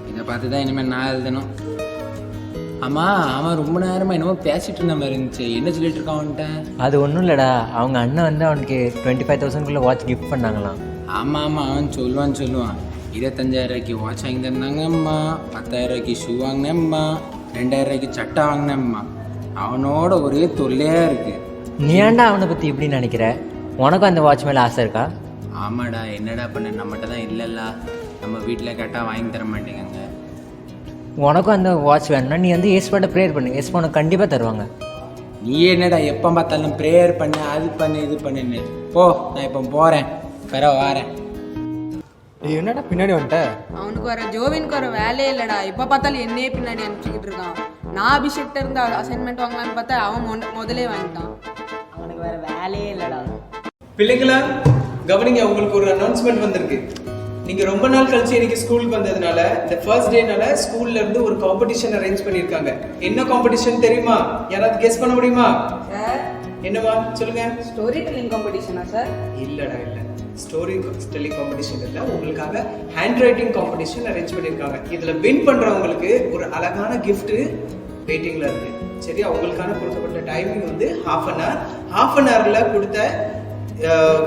இதை பார்த்து தான் இனிமேல் நான் எழுதணும். அவன் ரொம்ப நேரமாக என்னமோ பேசிகிட்டு இருந்த மாதிரி இருந்துச்சு. என்ன சொல்லிட்டு இருக்கான் அவன்கிட்ட? அது ஒன்றும் இல்லைடா, அவங்க அண்ணன் வந்து அவனுக்கு 25,000 வாட்ச் கிஃப்ட் பண்ணாங்களாம். ஆமாம், அவன் சொல்லுவான் 25,000 வாட்ச் வாங்கி தந்தாங்கம்மா, 10,000 ஷூ வாங்கினேம்மா, 2,000 சட்டை வாங்கினேம்மா. அவனோட ஒரே தொல்லையாக இருக்குது. நீ ஏன்டா அவனை பற்றி இப்படி நினைக்கிற? உனக்கும் அந்த வாட்ச் மேலே ஆசை இருக்கா? ஆமாடா, என்னடா பண்ண, நம்மகிட்ட தான் இல்லைல்ல. நம்ம வீட்டில் கேட்டால் வாங்கி தர மாட்டேங்க. உனக்கும் அந்த வாட்ச் வேணும்னா நீ வந்து ஏஸ்பாட்ட ப்ரேயர் பண்ணு, ஏஸ்பா உனக்கு கண்டிப்பாக தருவாங்க. நீ என்னடா எப்போ பார்த்தாலும் ப்ரேயர் பண்ணு, அது பண்ணு, இது பண்ணுன்னு போ. நான் இப்போ போகிறேன், வரேன். என்னடா பின்னாடி வந்துட்ட? அவனுக்கு வர ஜோவினுக்கு வர வேலையே இல்லைடா. இப்போ பார்த்தாலும் என்னையே பின்னாடி அனுப்பிச்சிக்கிட்டு இருக்கான். நான் அபிஷேக்ட இருந்து அசைன்மெண்ட் வாங்கலான்னு பார்த்தா அவன் முதலே வாங்கிட்டான். அவனுக்கு வேற வேலையே இல்லைடா. பிள்ளைங்களா கவனிங்க, உங்களுக்கு ஒரு அனௌன்ஸ்மெண்ட் வந்திருக்கு. நீங்க ரொம்ப நாள் கழிச்சு இன்னைக்கு ஸ்கூலுக்கு வந்ததுனால இந்த ஃபர்ஸ்ட் டேனால ஸ்கூல்ல இருந்து ஒரு காம்படிஷன் அரேஞ்ச் பண்ணிருக்காங்க. என்ன காம்படிஷன் தெரியுமா? யாராவது கெஸ் பண்ண முடியுமா? சார், என்னவா சொல்லுங்க. ஸ்டோரி டெல்லிங் காம்படிஷனா சார்? இல்லடா, இல்ல. ஸ்டோரி டெல்லிங் காம்படிஷன் இல்ல, உங்களுக்காக ஹேண்ட் ரைட்டிங் காம்படிஷன் அரேஞ்ச் பண்ணிருக்காங்க. இதுல வின் பண்றவங்களுக்கு ஒரு அழகான gift வெயிட்டிங்ல இருக்கு. சரியா? உங்களுக்கான கொடுக்கப்பட்ட டைமிங் வந்து ஹாஃப் அன் ஹவரில் கொடுத்த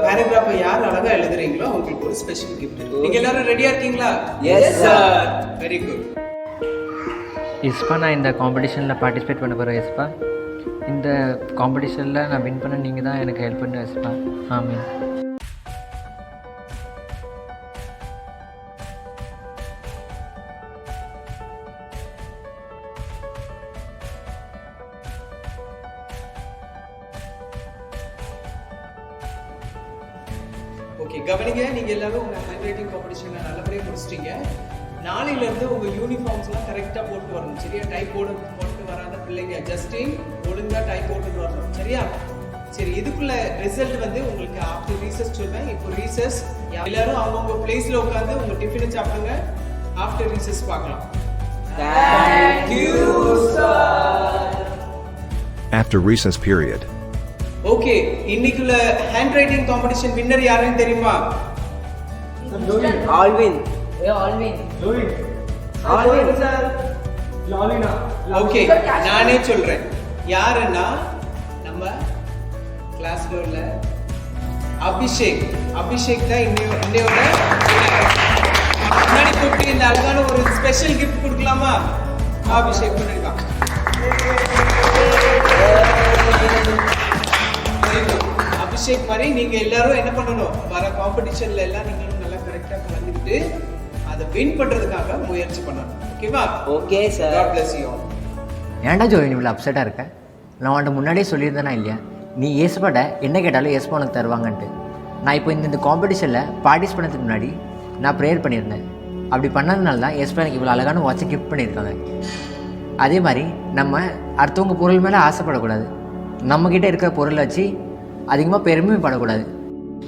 பேராகிராஃபை யார் அழகா எழுதுறீங்களோ அவங்களுக்கு ஒரு ஸ்பெஷல் கிஃப்ட் இருக்கு. நீங்க எல்லாரும் ரெடியா இருக்கீங்களா? Yes sir. Very good. எஸ்பா, நான் இந்த காம்படிஷனில் பார்ட்டிசிபேட் பண்ண போகிறேன் எஸ்பா. இந்த காம்படிஷனில் நான் வின் பண்ண நீங்கள் தான் எனக்கு ஹெல்ப் பண்ண எஸ்பா. ஆமீன். ஓகே, கவனிங்க. நீங்கள் எல்லாரும் உங்கள் ஹேண்ட் ரைட்டிங் காம்படிஷனில் நல்லபடியாக முடிச்சிட்டீங்க. நாளையிலேருந்து உங்கள் யூனிஃபார்ம்ஸ்லாம் கரெக்டாக போட்டு வரணும், சரியா? டைப் போட்டு வராத பிள்ளைங்க ஜஸ்டின் ஒழுங்காக டைப் போட்டுட்டு வரணும், சரியா? சரி, இதுக்குள்ள ரிசல்ட் வந்து உங்களுக்கு ஆஃப்டர் ரீசஸ் சொல்வேன். இப்போ ரீசஸ் எல்லாரும் அவங்கவுங்க பிளேஸில் உட்காந்து உங்கள் டிஃபனை சாப்பிடுங்க. ஆஃப்டர் ரீசஸ் பார்க்கலாம். Thank you sir. After recess period. Okay, இன்னைக்குள்ள ஹேண்ட் ரைட்டிங் காம்படிஷன் வின்னர் யாருன்னு தெரியுமா? ஆல்வின். ஓகே, நானே சொல்றேன் யாருன்னா நம்ம கிளாஸ்ல உள்ள அபிஷேக் தான் இன்னையோட முன்னாடி கூப்பிட்டு இந்த அழகான ஒரு ஸ்பெஷல் கிஃப்ட் கொடுக்கலாமா? அபிஷேக் பண்ணிருக்கான். அபிஷேக் மாதிரி நீங்க எல்லாரும் என்ன பண்ணணும், வர காம்படிஷன்ல எல்லாம் நீங்களும் நல்லா கரெக்டா கலந்துக்கிட்டு அதை வின் பண்றதுக்காக முயற்சி பண்ணணும். ஓகேவா? Okay sir. God bless you all. ஏன்டா ஜோவின் இவ்வளோ அப்செட்டாக இருக்க? நான் உன்ட்ட முன்னாடியே சொல்லியிருந்தேனா இல்லையா, நீ ஏசப்பாட்ட என்ன கேட்டாலும் ஏசப்பா உனக்கு தருவாங்கன்ட்டு. நான் இப்போ இந்த காம்படிஷனில் பார்ட்டிசிபேட் பண்ணதுக்கு முன்னாடி நான் ப்ரேயர் பண்ணியிருந்தேன். அப்படி பண்ணதுனால தான் ஏசப்பா எனக்கு இவ்வளோ அழகான வாட்சை கிஃப்ட் பண்ணியிருக்காங்க. அதே மாதிரி நம்ம அடுத்தவங்க பொருள் மேலே ஆசைப்படக்கூடாது. நம்மக்கிட்ட இருக்கிற பொருளை வச்சு அதிகமாக பெருமைப்படக்கூடாது.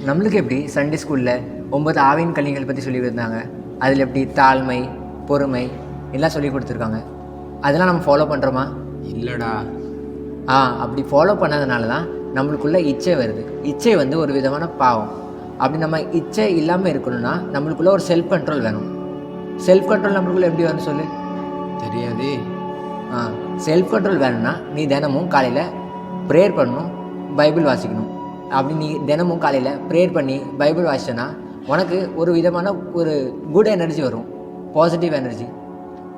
நம்மளுக்கு எப்படி சண்டே ஸ்கூலில் 9 ஆவின் கல்விகள் பற்றி சொல்லியிருந்தாங்க. அதில் எப்படி தாழ்மை, பொறுமை எல்லாம் சொல்லி கொடுத்துருக்காங்க. அதெல்லாம் நம்ம ஃபாலோ பண்ணுறோமா? இல்லைடா. அப்படி ஃபாலோ பண்ணதுனால தான் நம்மளுக்குள்ள இச்சை வருது. இச்சை வந்து ஒரு விதமான பாவம். அப்படி நம்ம இச்சை இல்லாமல் இருக்கணும்னா நம்மளுக்குள்ள ஒரு செல்ஃப் கண்ட்ரோல் வேணும். செல்ஃப் கண்ட்ரோல் நம்மளுக்குள்ள எப்படி வரும்னு சொல்லு. தெரியாதே. செல்ஃப் கண்ட்ரோல் வேணும்னா நீ தினமும் காலையில் ப்ரேயர் பண்ணணும், பைபிள் வாசிக்கணும். அப்படி நீ தினமும் காலையில் ப்ரேயர் பண்ணி பைபிள் வாசிச்சேன்னா உனக்கு ஒரு விதமான ஒரு குட் எனர்ஜி வரும், பாசிட்டிவ் எனர்ஜி.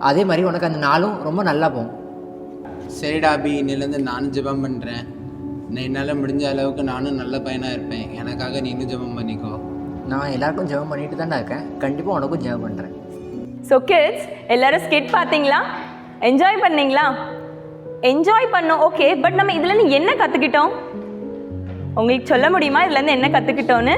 அதே மாதிரி உனக்கு அந்த நாளும் ரொம்ப நல்லா போகும். சரிடா அபி, இன்னிலேருந்து நானும் ஜெபம் பண்ணுறேன். என்னால் முடிஞ்ச அளவுக்கு நானும் நல்ல பையனாக இருப்பேன். எனக்காக நீனும் ஜெபம் பண்ணிக்கோ. நான் எல்லாருக்கும் ஜெபம் பண்ணிட்டு தான்டா இருக்கேன். கண்டிப்பாக உனக்கும் ஜெபம் பண்ணுறேன். ஸோ கிட்ஸ், எல்லாரும் ஸ்கிட் பார்த்தீங்களா? என்ஜாய் பண்ணீங்களா? என்ஜாய் பண்ணோம், ஓகே. பட் நம்ம இதுலேருந்து என்ன கற்றுக்கிட்டோம்? உங்களுக்கு சொல்ல முடியுமா இதுலேருந்து என்ன கற்றுக்கிட்டோன்னு?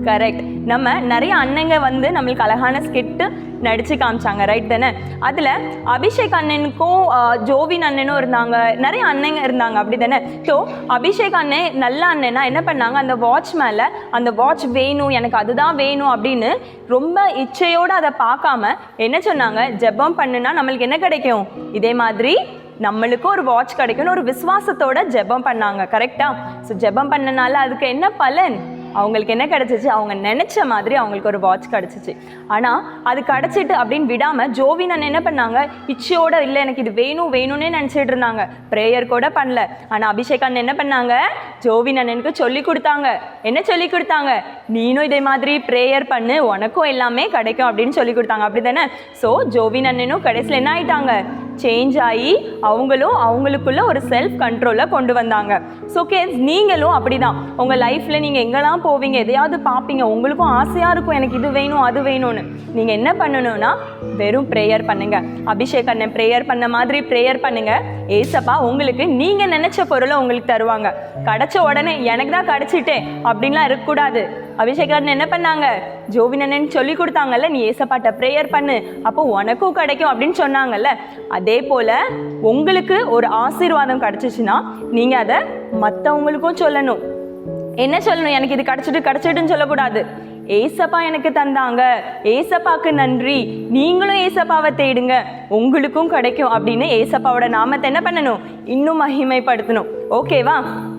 கரெக்ட். நம்ம நிறைய அண்ணங்க வந்து நம்மளுக்கு அழகான ஸ்கிட்டு நடித்து காமிச்சாங்க, ரைட் தானே? அதில் அபிஷேக் அண்ணனுக்கும் ஜோவின் அண்ணனும் இருந்தாங்க, நிறைய அண்ணங்க இருந்தாங்க, அப்படி தானே? ஸோ அபிஷேக் அண்ணன் நல்ல அண்ணனா என்ன பண்ணாங்க, அந்த வாட்ச் மேலே அந்த வாட்ச் வேணும், எனக்கு அதுதான் வேணும் அப்படின்னு ரொம்ப இச்சையோடு அதை பார்க்காம என்ன சொன்னாங்க, ஜெபம் பண்ணுனா நம்மளுக்கு என்ன கிடைக்கும், இதே மாதிரி நம்மளுக்கும் ஒரு வாட்ச் கிடைக்கும்னு ஒரு விசுவாசத்தோட ஜெபம் பண்ணாங்க, கரெக்டா? ஸோ ஜெபம் பண்ணனால அதுக்கு என்ன பலன்? அவங்களுக்கு என்ன கிடச்சிச்சு, அவங்க நினச்ச மாதிரி அவங்களுக்கு ஒரு வாட்ச் கிடச்சிச்சு. ஆனால் அது கிடச்சிட்டு அப்படின்னு விடாமல் ஜோவின் அண்ணன் என்ன பண்ணாங்க, இச்சையோட இல்லை எனக்கு இது வேணும் வேணும்னே நினச்சிட்டு இருந்தாங்க, ப்ரேயர் கூட பண்ணல. ஆனால் அபிஷேக் அண்ணன் என்ன பண்ணாங்க, ஜோவின் அண்ணனுக்கு சொல்லி கொடுத்தாங்க. என்ன சொல்லி கொடுத்தாங்க, நீனும் இதே மாதிரி ப்ரேயர் பண்ணு, உனக்கும் எல்லாமே கிடைக்கும் அப்படின்னு சொல்லி கொடுத்தாங்க, அப்படி தானே? ஸோ ஜோவின் அண்ணனும் கடைசியில் என்ன ஆயிட்டாங்க, சேஞ்ச் ஆகி அவங்களும் அவங்களுக்குள்ள ஒரு செல்ஃப் கண்ட்ரோலை கொண்டு வந்தாங்க. ஸோ கிட்ஸ், நீங்களும் அப்படி தான் உங்கள் லைஃப்பில் நீங்கள் எங்கெல்லாம் போவீங்க, எதையாவது பார்ப்பீங்க, உங்களுக்கும் ஆசையாக இருக்கும் எனக்கு இது வேணும் அது வேணும்னு. நீங்கள் என்ன பண்ணணும்னா வெறும் ப்ரேயர் பண்ணுங்க. அபிஷேக் அண்ணன் ப்ரேயர் பண்ண மாதிரி ப்ரேயர் பண்ணுங்க. ஏசப்பா உங்களுக்கு நீங்கள் நினச்ச பொருளை உங்களுக்கு தருவாங்க. கிடைச்ச உடனே எனக்கு தான் கிடைச்சிட்டே அப்படின்லாம் இருக்கக்கூடாது. அபிஷேக் அண்ணன் என்ன பண்ணாங்க, ஜோவின் அண்ணன் சொல்லி கொடுத்தாங்கல்ல, நீ ஏசப்பாட்ட ப்ரேயர் பண்ணு அப்போ உனக்கும் கிடைக்கும் அப்படின்னு சொன்னாங்கல்ல. அதே போல் உங்களுக்கு ஒரு ஆசீர்வாதம் கிடச்சிச்சின்னா நீங்கள் அதை மற்றவங்களுக்கும் சொல்லணும். என்ன சொல்லணும், எனக்கு இது கிடச்சிட்டுன்னு சொல்லக்கூடாது. ஏசப்பா எனக்கு தந்தாங்க, ஏசப்பாக்கு நன்றி, நீங்களும் ஏசப்பாவை தேடுங்க, உங்களுக்கும் கிடைக்கும் அப்படின்னு ஏசப்பாவோட நாமத்தை என்ன பண்ணணும், இன்னும் மகிமைப்படுத்தணும். ஓகேவா?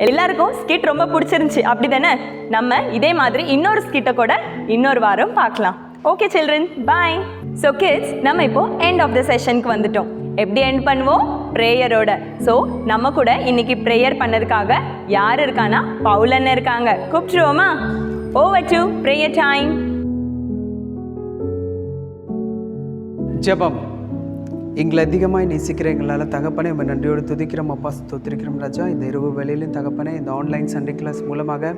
எல்லாருக்கும் ஸ்கிட் ரொம்ப பிடிச்சிருந்துச்சு, அப்படி தானே? நம்ம இதே மாதிரி இன்னொரு ஸ்கிட்டை கூட இன்னொரு வாரம் பார்க்கலாம். ஓகே சில்ட்ரன், பாய். ஸோ கிட்ஸ், நம்ம இப்போ எண்ட் ஆஃப் த செஷனுக்கு வந்துட்டோம். எப்படி எண்ட் பண்ணுவோம், ப்ரேயரோட. ஸோ நம்ம கூட இன்னைக்கு ப்ரேயர் பண்ணதுக்காக யார் இருக்கானா, பவுலன்னு இருக்காங்க. கூப்பிட்டுருவோமா? Over to prayer time. ஜெபம். எங்களை அதிகமாக நேசிக்கிற எங்களால் தகப்பனே நம்ம நன்றியோடு துதிக்கிறோம் அப்பா, ஸ்தோத்திரிக்கிறோம் ராஜா. இந்த இரவு வேளையிலும் தகப்பனே இந்த ஆன்லைன் சண்டே கிளாஸ் மூலமாக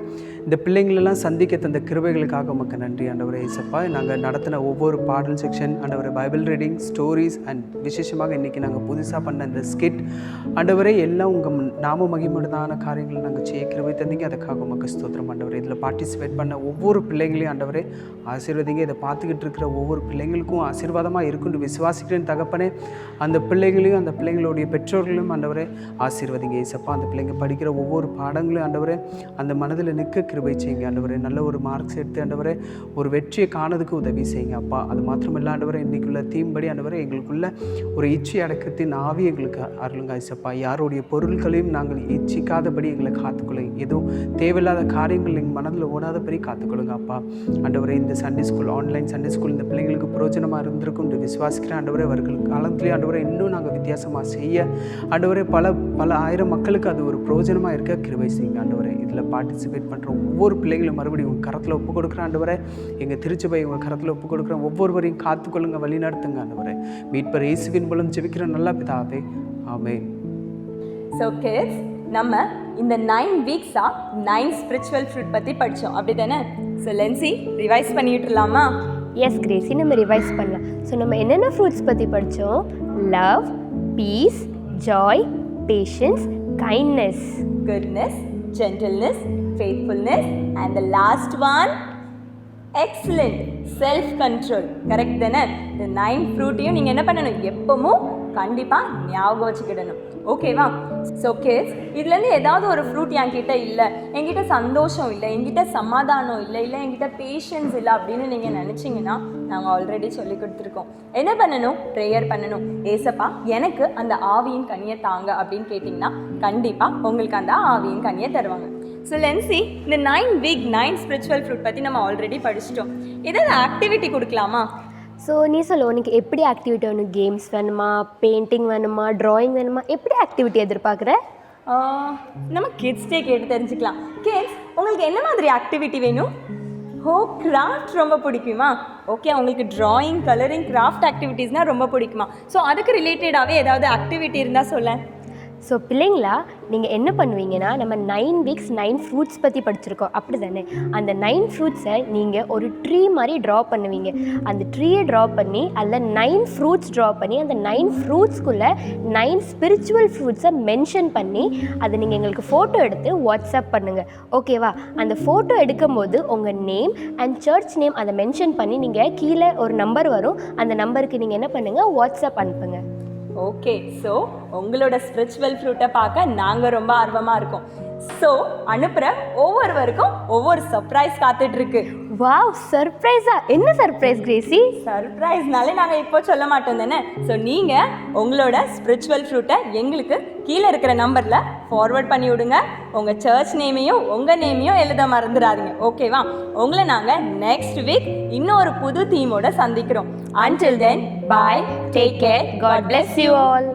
இந்த பிள்ளைங்களெல்லாம் சந்திக்க தந்த கிருபைகளுக்காக உமக்கு நன்றி ஆண்டவரே இயேசப்பா. நாங்கள் நடத்தின ஒவ்வொரு பாடல் செக்ஷன் ஆண்டவரே, பைபிள் ரீடிங், ஸ்டோரிஸ் அண்ட் விசேஷமாக இன்றைக்கி நாங்கள் புதுசாக பண்ண இந்த ஸ்கிட் ஆண்டவரே, எல்லாம் உங்கள் நாம மகிமையுடனான காரியங்களை நாங்கள் செய்ய கிருபை தந்தீங்க. அதுக்காக உமக்கு ஸ்தோத்திரம் ஆண்டவரே. இதில் பார்ட்டிசிபேட் பண்ண ஒவ்வொரு பிள்ளைங்களையும் ஆண்டவரே ஆசீர்வதிங்க. இதை பார்த்துக்கிட்டு இருக்கிற ஒவ்வொரு பிள்ளைங்களுக்கும் ஆசீர்வாதமாக இருக்குன்னு விசுவாசிக்கிறேன் தகப்பனே. அந்த பிள்ளைகளையும் அந்த பிள்ளைங்களுடைய பெற்றோர்களையும் ஆண்டவரே ஆசீர்வதிங்க இயேசப்பா. அந்த பிள்ளைங்க படிக்கிற ஒவ்வொரு பாடங்களையும் ஆண்டவரே அந்த மனதில் நிற்க கிருபை செய்யுங்க ஆண்டவரே. நல்ல ஒரு மார்க்ஸ் எடுத்து ஆண்டவரே ஒரு வெற்றியை காணதுக்கு உதவி செய்யுங்க அப்பா. அது மாத்திரமில்ல ஆண்டவரே, இன்றைக்குள்ள தீம்படி ஆண்டவரே எங்களுக்குள்ள ஒரு இச்சை அடக்கத்தின் ஆவி எங்களுக்கு அருளுங்க இயேசப்பா. யாருடைய பொருட்களையும் நாங்கள் இச்சிக்காதபடி எங்களை காத்துக்கொள்ளுங்க. எதுவும் தேவையில்லாத காரியங்கள் எங்கள் மனதில் ஓடாதபடி காத்துக்கொள்ளுங்க அப்பா. ஆண்டவரே, இந்த Sunday school, online Sunday school இந்த பிள்ளைங்களுக்கு பிரயோஜனமாக இருந்திருக்கும் என்று விசுவாசிக்கிறேன் ஆண்டவரே. அவர்களுக்கு காலத்திலே ஆண்டவரே இன்னும் நாங்கள் வித்தியாசமாக செய்ய ஆண்டவரே பல ஆயிரம் மக்களுக்கு அது ஒரு பிரயோஜனமாக இருக்க கிருபை செய்யுங்க ஆண்டவரே. இதில் பார்ட்டிசிபேட் பண்ணுற ஒவ்வொரு பிள்ளைங்களும் மறுபடியும் உங்கள் கரத்தில் ஒப்பு கொடுக்குறேன் ஆண்டவரே. எங்கள் திருச்சபை உங்கள் கரத்தில் ஒப்பு கொடுக்குறேன். ஒவ்வொருவரையும் காத்துக்கொள்ளுங்க, வழி நடத்துங்க ஆண்டவரே. மீட்பர் இயேசுவின் மூலம் ஜெபிக்கிற நல்ல பிதாவே, ஆமென். ஸோ கிட்ஸ், நம்ம இந்த 9 வீக்ஸாக 9 ஸ்பிரிச்சுவல் ஃப்ரூட் பற்றி படித்தோம், அப்படி தானே? ஸோ லென்சி ரிவைஸ் பண்ணிட்டுலாமா? எஸ் கிரேசி, நம்ம ரிவைஸ் பண்ணலாம். ஸோ நம்ம என்னென்ன ஃப்ரூட்ஸ் பற்றி படித்தோம்? Love, peace, joy, patience, kindness, goodness, gentleness, faithfulness and the last one excellent, self control. Correct தானே? இந்த 9 ஃப்ரூட்டையும் நீங்கள் என்ன பண்ணணும்? எப்பவும் கண்டிப்பாக ஞாபகம் வச்சுக்கிடணும். ஓகேவா? ஸோ கிட்ஸ், இதுலேருந்து ஏதாவது ஒரு ஃப்ரூட் என்கிட்ட இல்லை, என்கிட்ட சந்தோஷம் இல்லை, என்கிட்ட சமாதானம் இல்லை, இல்லை என்கிட்ட பேஷன்ஸ் இல்லை அப்படின்னு நீங்கள் நினச்சிங்கன்னா நாங்கள் ஆல்ரெடி சொல்லி கொடுத்துருக்கோம். என்ன பண்ணணும்? ப்ரேயர் பண்ணணும். ஏசப்பா எனக்கு அந்த ஆவியின் கனியை தாங்க அப்படின்னு கேட்டிங்கன்னா கண்டிப்பாக உங்களுக்கு அந்த ஆவியின் கனியை தருவாங்க. ஸோ லென்சி, இந்த 9 வீக் 9 ஸ்பிரிச்சுவல் ஃப்ரூட் பற்றி நம்ம ஆல்ரெடி படிச்சிட்டோம். ஏதாவது ஆக்டிவிட்டி கொடுக்கலாமா? ஸோ நீ சொல்லு, உனக்கு எப்படி ஆக்டிவிட்டி வேணும்? கேம்ஸ் வேணுமா, பெயிண்டிங் வேணுமா, ட்ராயிங் வேணுமா? எப்படி ஆக்டிவிட்டி எதிர்பார்க்குற? நம்ம கிட்ஸ்டே கேட்டு தெரிஞ்சுக்கலாம். கிட்ஸ், உங்களுக்கு என்ன மாதிரி ஆக்டிவிட்டி வேணும்? ஓ, கிராஃப்ட் ரொம்ப பிடிக்குமா? ஓகே, உங்களுக்கு ட்ராயிங், கலரிங், கிராஃப்ட் ஆக்டிவிட்டீஸ்னால் ரொம்ப பிடிக்குமா? ஸோ அதுக்கு ரிலேட்டடாகவே ஏதாவது ஆக்டிவிட்டி இருந்தால் சொல்ல. ஸோ பிள்ளைங்களா, நீங்கள் என்ன பண்ணுவீங்கன்னா, நம்ம 9 வீக்ஸ் 9 ஃப்ரூட்ஸ் பற்றி படிச்சிருக்கோம், அப்படி தானே? அந்த 9 ஃப்ரூட்ஸை நீங்கள் ஒரு ட்ரீ மாதிரி ட்ரா பண்ணுவீங்க. அந்த ட்ரீயை ட்ரா பண்ணி அதில் 9 ஃப்ரூட்ஸ் ட்ரா பண்ணி அந்த 9 ஃப்ரூட்ஸ்குள்ளே 9 ஸ்பிரிச்சுவல் ஃப்ரூட்ஸை மென்ஷன் பண்ணி அதை நீங்கள் எங்களுக்கு ஃபோட்டோ எடுத்து வாட்ஸ்அப் பண்ணுங்கள். ஓகேவா? அந்த ஃபோட்டோ எடுக்கும்போது உங்கள் நேம் அண்ட் சர்ச் நேம் அதை மென்ஷன் பண்ணி நீங்கள் கீழே ஒரு நம்பர் வரும், அந்த நம்பருக்கு நீங்கள் என்ன பண்ணுங்கள்? வாட்ஸ்அப் அனுப்புங்க. ஓகே, ஸோ உங்களோட ஸ்பிரிச்சுவல் ஃப்ரூட்டை பார்க்க நாங்கள் ரொம்ப ஆர்வமாக இருக்கோம். ஸோ அனுப்புகிற ஒவ்வொருவருக்கும் ஒவ்வொரு சர்ப்ரைஸ் காத்துட்ருக்கு. வாவ், சர்ப்ரைஸா? என்ன சர்ப்ரைஸ் கிரேசி? சர்ப்ரைஸ்னாலே நாங்கள் இப்போ சொல்ல மாட்டோம் தானே? ஸோ நீங்கள் உங்களோட ஸ்பிரிச்சுவல் ஃப்ரூட்டை எங்களுக்கு கீழே இருக்கிற நம்பரில் ஃபார்வர்ட் பண்ணி விடுங்க. உங்கள் சர்ச் நேமையும் உங்கள் நேமையும் எழுத மறந்துடாதீங்க. ஓகேவா? உங்களை நாங்கள் நெக்ஸ்ட் வீக் இன்னொரு புது தீமோட சந்திக்கிறோம். Until then, bye, take care, God bless you all.